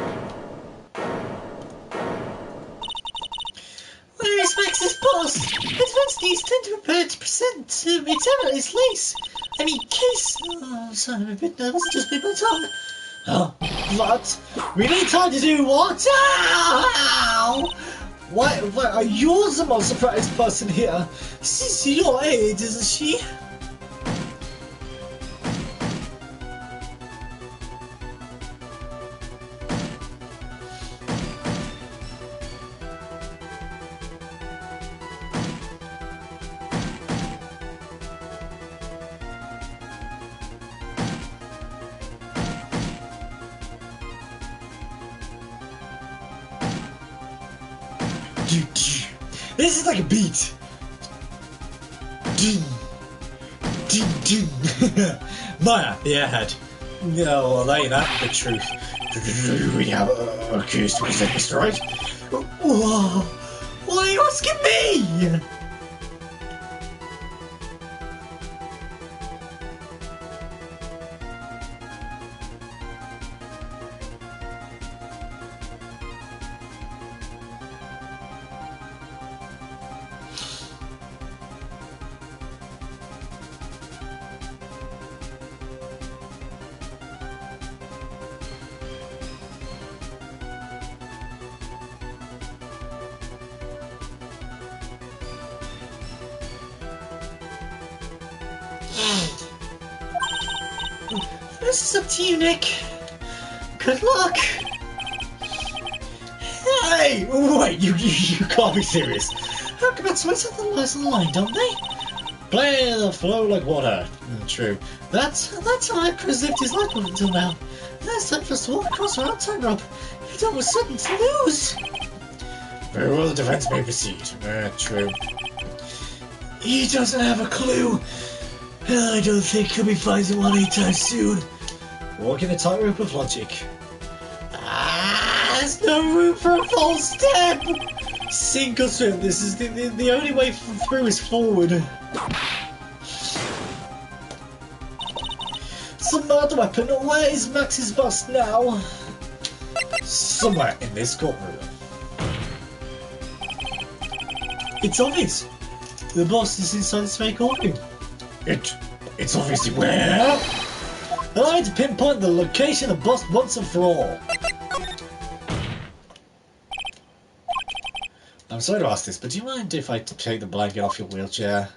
Where is Max's bust? Advance needs 10% its its lace. I mean, case. Oh, sorry, I'm a bit nervous. Just bit my tongue. Oh, what? We need time to do what? Ow! Why are you the most surprised person here? She's your age, isn't she? This is like a beat. Ding, ding, ding. Maya, the airhead. No, well, that ain't the truth. Do we have a case to present, Mr. Wright? Whoa. Why are you asking me? This is up to you, Nick. Good luck. Hey, wait, you can't be serious. How come it's always have the lies on the line, don't they? Play the flow like water. True. That's how I lived his life up until now. Last time for us to walk across our own tightrope. It's almost certain to lose. Very well, the defense may proceed. True. He doesn't have a clue. And I don't think he'll be finding one anytime soon. Walking a tightrope of logic. There's no room for a false step! Sink or swim, this is the only way through is forward. Some murder weapon, where is Max's bust now? Somewhere in this courtroom. It's obvious. The bust is inside this very courtroom. It's obviously where? Allow me to pinpoint the location of the bust once and for all. I'm sorry to ask this, but do you mind if I take the blanket off your wheelchair?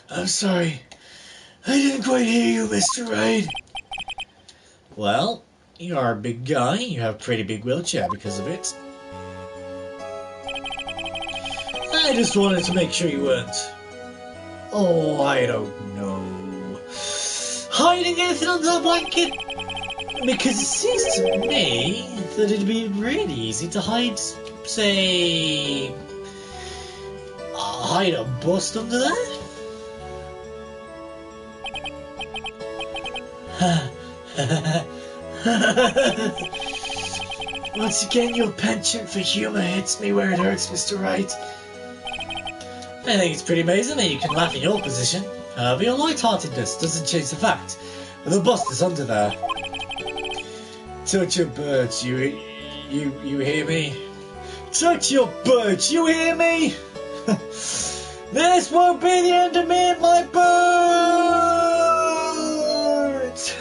I'm sorry. I didn't quite hear you, Mr. Wright. Well, you are a big guy. You have a pretty big wheelchair because of it. I just wanted to make sure you weren't Oh, I don't know. Hiding anything under the blanket? Because it seems to me that it'd be really easy to hide, say, hide a bust under there? Once again, your penchant for humor hits me where it hurts, Mr. Wright. I think it's pretty amazing that you can laugh in your position. However, your lightheartedness doesn't change the fact that the bust is under there. Touch your birds, you hear me? Touch your birds, you hear me? This won't be the end of me and my birds!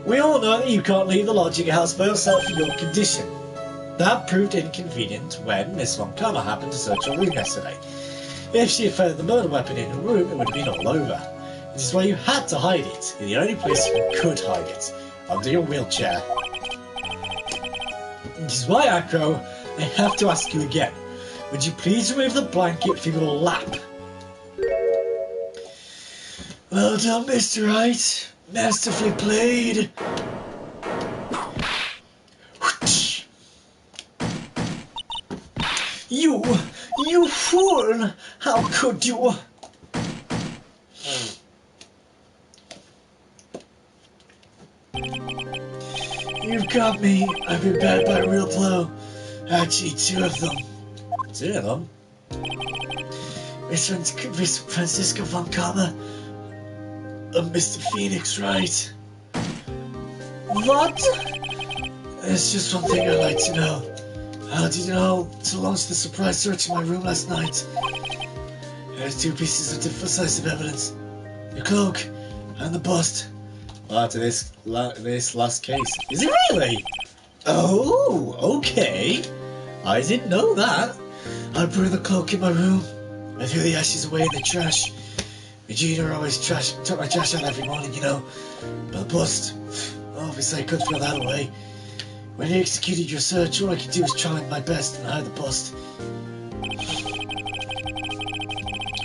We all know that you can't leave the lodging house by yourself in your condition. That proved inconvenient when Miss Von Karma happened to search your room yesterday. If she had found the murder weapon in her room, it would have been all over. This is why you had to hide it, in the only place you could hide it, under your wheelchair. This is why, Acro, I have to ask you again. Would you please remove the blanket from your lap? Well done, Mr. Wright. Masterfully played. You fool! How could you? You've got me. I've been battered by a real blow. Actually, 2 of them. 2 of them? Miss Francisco Von Karma and Mr. Phoenix Wright. What? There's just one thing I'd like to know. How did you know to launch the surprise search in my room last night? There's 2 pieces of decisive evidence. Your cloak and the bust. After this last case. Is it really? Oh, okay. I didn't know that. I burned the cloak in my room. I threw the ashes away in the trash. Regina always took my trash out every morning, you know. But the bust, obviously I couldn't throw that away. When you executed your search, all I could do was try my best and hide the bust.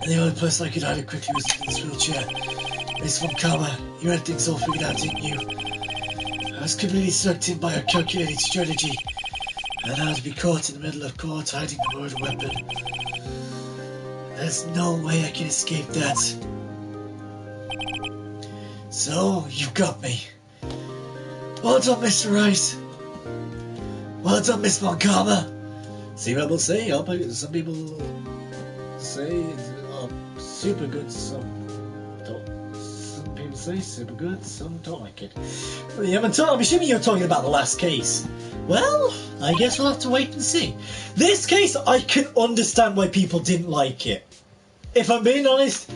And the only place I could hide it quickly was in this wheelchair. Miss Von Karma, you had things all figured out, didn't you? I was completely sucked in by a calculated strategy. And now to be caught in the middle of court hiding the murder weapon. There's no way I can escape that. So, you've got me. Well done, Mr. Rice. Well done, Miss Von Karma. See what people say? Some people say super good, some don't. Some people say super good, some don't like it. Yeah, I'm assuming you're talking about the last case. Well, I guess we'll have to wait and see. This case, I can understand why people didn't like it. If I'm being honest,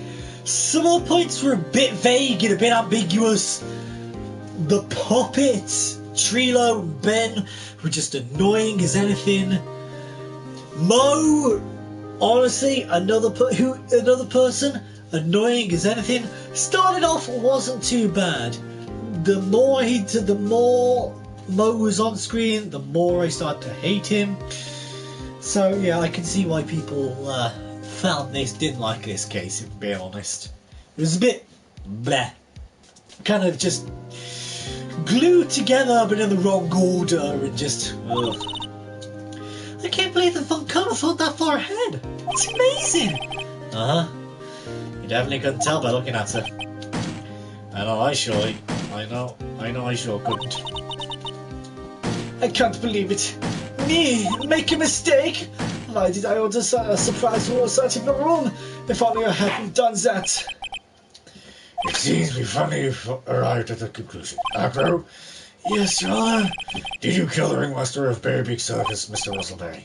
some of the points were a bit vague and a bit ambiguous. The puppets, Trilo and Ben, were just annoying as anything. Mo, honestly, another person, annoying as anything. Started off wasn't too bad. The more Mo was on screen, the more I started to hate him. So yeah, I can see why people didn't like this case, if I'm being honest. It was a bit bleh. Kind of just glued together but in the wrong order and just ugh. I can't believe that Von Karma thought that far ahead. It's amazing. You definitely couldn't tell by looking at her. I know I sure couldn't. I can't believe it. Me, make a mistake? Why did I order a surprise war search in the room? If only I hadn't done that. It seems we finally arrived at the conclusion. Acro? Yes, Your Honor. Did you kill the ringmaster of Berry Beak Circus, Mr. Russellberry?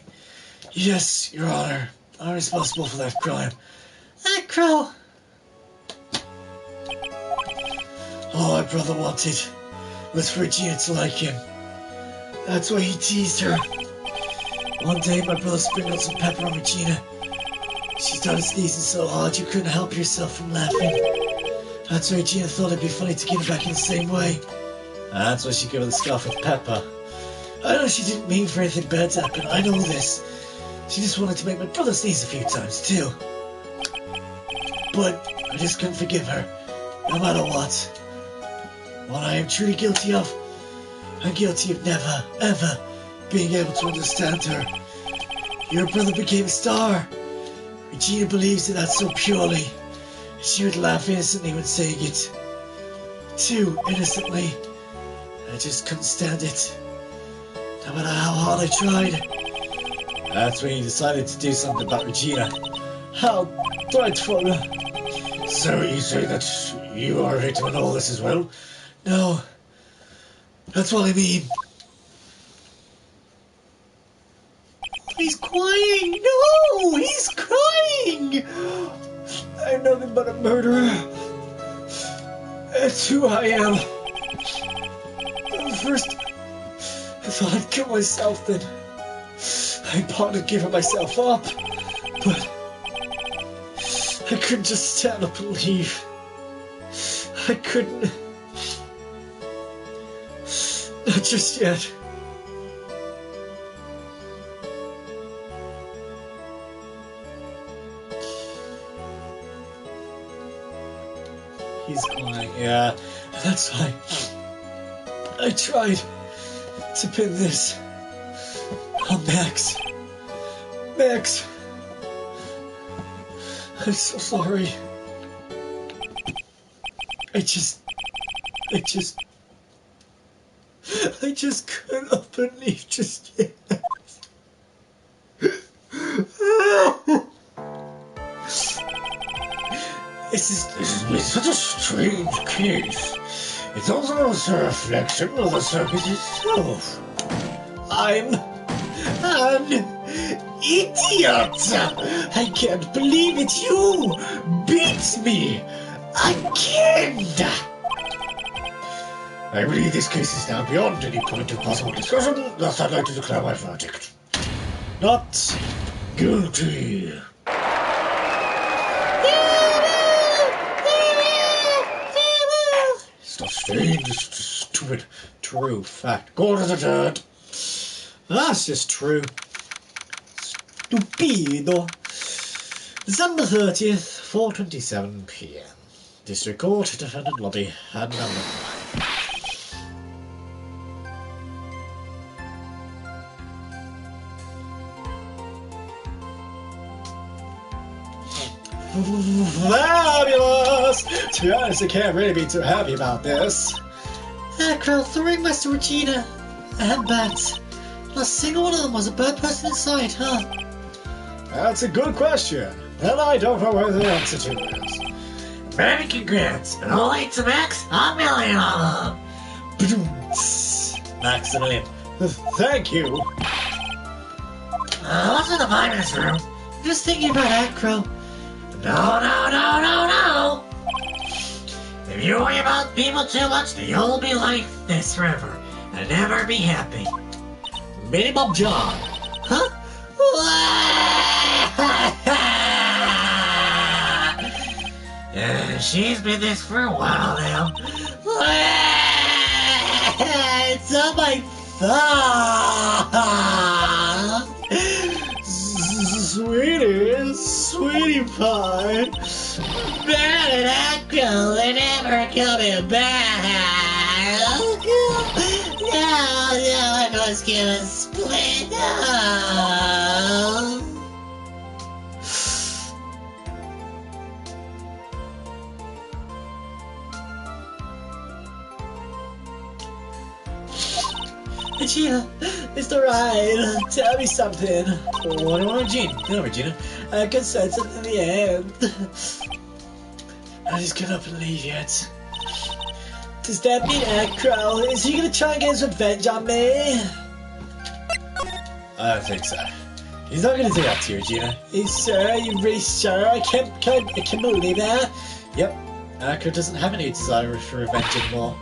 Yes, Your Honor. I'm responsible for that crime. Acro! All my brother wanted was for Regina to like him. That's why he teased her. One day, my brother sprinkled some pepper on Regina. She started sneezing so hard you couldn't help yourself from laughing. That's why Regina thought it'd be funny to get her back in the same way. That's why she gave her the scarf with pepper. I know she didn't mean for anything bad to happen, I know this. She just wanted to make my brother sneeze a few times, too. but I just couldn't forgive her, no matter what. What I am truly guilty of, I'm guilty of never, ever being able to understand her. Your brother became a star. Regina believes in that so purely. She would laugh innocently when saying it. Too innocently. I just couldn't stand it. No matter how hard I tried. That's when you decided to do something about Regina. How dreadful. So you say that you are a victim in all this as well? No. That's what I mean. He's crying! No! He's crying! I'm nothing but a murderer. That's who I am. First, I thought I'd kill myself, then I plotted on giving myself up, but I couldn't just stand up and leave. I couldn't. Not just yet. He's crying, yeah. That's why I tried to pin this on Max. Max, I'm so sorry. I just couldn't believe just yet. This is such a strange case. It's also a reflection of the circus itself. I'm an idiot! I can't believe it! You beat me again! I believe this case is now beyond any point of possible discussion, thus I'd like to declare my verdict. Not Guilty. It's not strange, it's just stupid. True fact. Court is adjourned. That's just true. Stupido. December 30th, 4:27 p.m. District Court, Defendant Lobby, and number 5. Fabulous! To be honest, I can't really be too happy about this. Acro, the ringmaster Regina, and Bats. Not a single one of them was a bad person inside, huh? That's a good question, and I don't know where the answer to is. Many congrats, and all eight to Max, $1 million on them. Max a million. Thank you. What's in the finance room? Just thinking about Acro. No. If you worry about people too much, then you'll be like this forever and never be happy. Minimum John. Huh? She's been this for a while now. It's on my thumb. Sweetie pie. Bad and Acro, they're never coming back. No, everyone's gonna split up. Regina, Mr. Wright, tell me something. What do you want, Regina? No, Regina. I can sense it in the end. I just can't believe yet. Does that mean Acro? Is he gonna try and get his revenge on me? I don't think so. He's not gonna do that to you, Regina. You sure? Are you really sure? I can't believe that. Yep. Acro doesn't have any desire for revenge anymore.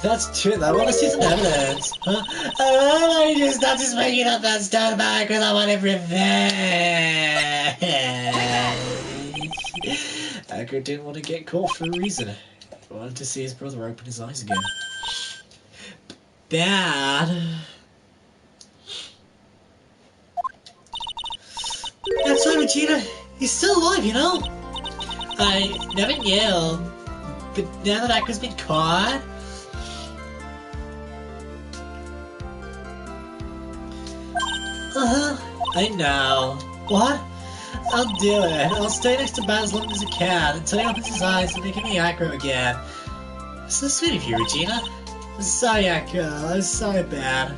That's true. I want to see some evidence. Huh? I'm just making up that stuff about Acro. I wanted revenge. Acro didn't want to get caught for a reason. He wanted to see his brother open his eyes again. Dad. That's right, Regina. He's still alive, you know. I never knew. But now that Aqua's been caught... I know. What? I'll do it. I'll stay next to Bat as long as I can until he opens his eyes and making me Aqua again. So sweet of you, Regina. I'm sorry, Aqua. I'm sorry, Bat.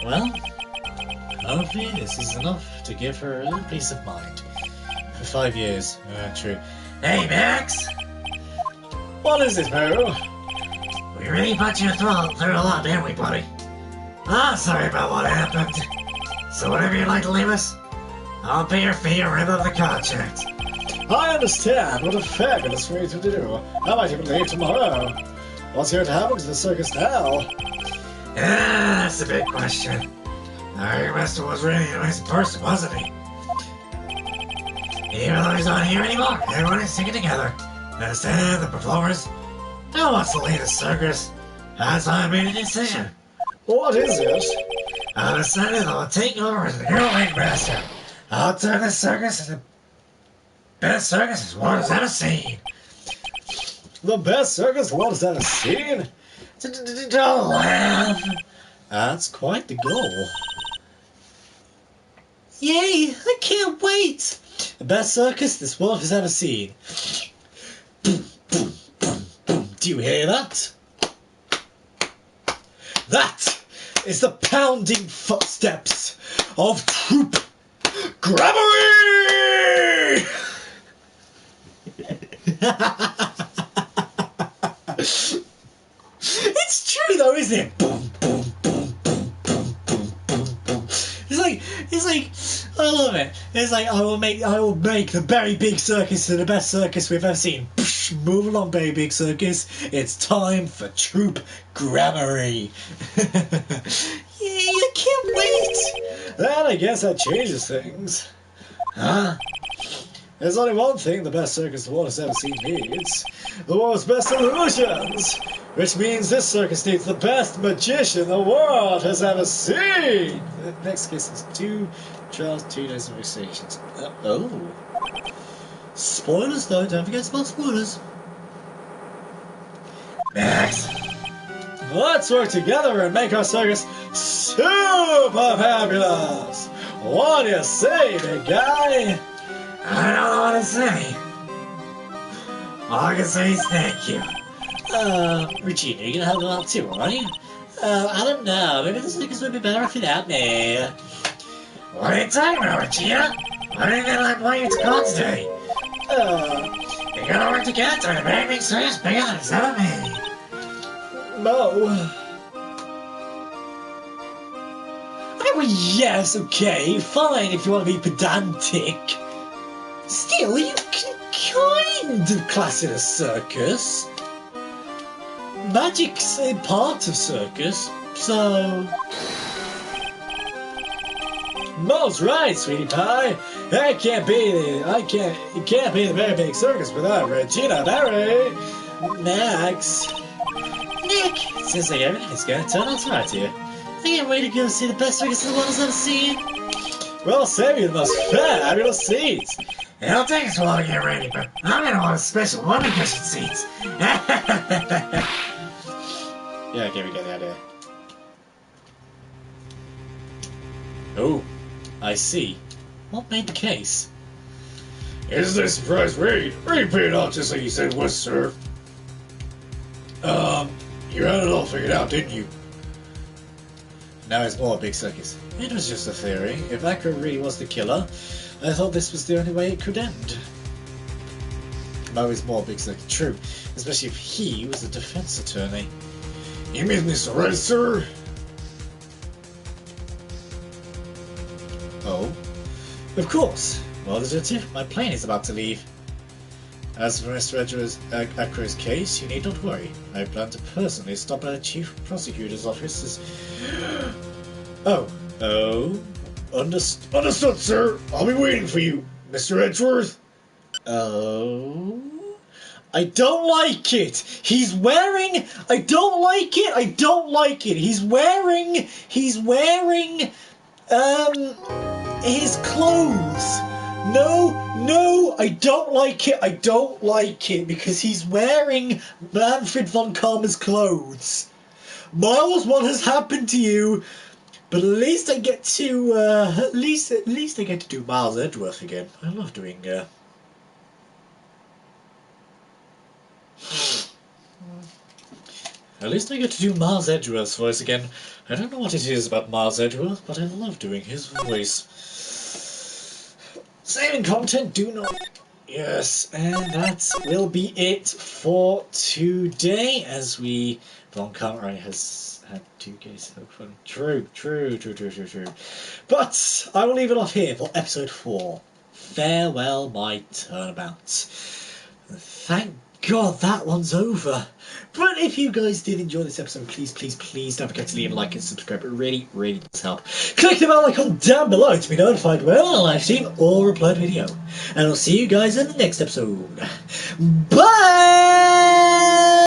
Well, hopefully this is enough to give her a little peace of mind. For 5 years. True. Hey, Max! What is it, Meru? We really put you through a lot, didn't we, buddy? Ah, sorry about what happened. So whatever you'd like to leave us, I'll pay your fee or rip up the contract. I understand. What a fabulous way to do. I might even leave tomorrow. What's here to happen to the circus now? That's a big question. Our master was really a nice person, wasn't he? Even though he's not here anymore, everyone is singing together. Understand the performers? No one wants to lead the circus. That's why I made a decision. What is it? I decided I'll take over as the new ringmaster. I'll turn this circus into the best circus this world has ever seen. The best circus the world has ever seen? Don't laugh. That's quite the goal. Yay! I can't wait! The best circus this world has ever seen. Boom, boom, boom, boom. Do you hear that? That is the pounding footsteps of Troop Gramarye! It's true though, isn't it? Boom, boom, boom, boom, boom, boom, boom, boom. It's like, I love it. It's like, I will make the very big circus to the best circus we've ever seen. Psh, move along, very big circus. It's time for Troop Gramarye. Yay, I can't wait. Then I guess that changes things. Huh? There's only one thing the best circus the world has ever seen needs. The world's best illusions! Which means this circus needs the best magician the world has ever seen! The next case is 2 trials, 2 days of investigations. Oh. Spoilers though, don't forget about spoilers. Max, Let's work together and make our circus super fabulous! What do you say, big guy? I don't know what to say. All I can say is thank you. Regina, you're gonna help them out too, aren't you? I don't know, maybe the circus would be better off without me. What are you talking about, Regina? Why didn't I want you to call today? You're gonna work together to the very big circus bigger than it's ever been. No. Oh, yes, okay, fine if you want to be pedantic. Still, you can kind of class it as circus. Magic's a part of circus, so... Mo's right, sweetie pie. It can't be the very big circus without Regina Barry. Max. Nick, it seems like everything is going to turn out right here. I can't wait to go see the best circus the world has ever seen. We'll save you the most fabulous seats. It'll take us a while to get ready, but I'm gonna want a special woman cushion seats. Yeah, okay, we get the idea. Oh, I see. What made the case? Isn't this a surprise raid? Raid paid off just like you said it was, sir. You had it all figured out, didn't you? Now it's more a big circus. It was just a theory. If Akra really was the killer, I thought this was the only way it could end. Now it's more a big circus. True, especially if he was a defense attorney. You mean this right, sir? Oh? Of course! Well, Detective, my plane is about to leave. As for Mr. Akra's case, you need not worry. I plan to personally stop by the Chief Prosecutor's office. Oh. Understood, sir. I'll be waiting for you, Mr. Edgeworth. Oh? I don't like it. He's wearing. I don't like it. I don't like it. He's wearing. His clothes. No, I don't like it. I don't like it because he's wearing Manfred von Karma's clothes. Miles, what has happened to you? But at least I get to. At least I get to do Miles Edgeworth again. I love doing. At least I get to do Miles Edgeworth's voice again. I don't know what it is about Miles Edgeworth, but I love doing his voice. Saving content, do not. Yes, and that will be it for today, as we. Von Karma has had 2 cases of fun. True. But I will leave it off here for episode 4. Farewell, my turnabout. Thank God that one's over. But if you guys did enjoy this episode, please don't forget to leave a like and subscribe. It really does help. Click the bell icon down below to be notified when I live stream or upload video. And I'll see you guys in the next episode. Bye!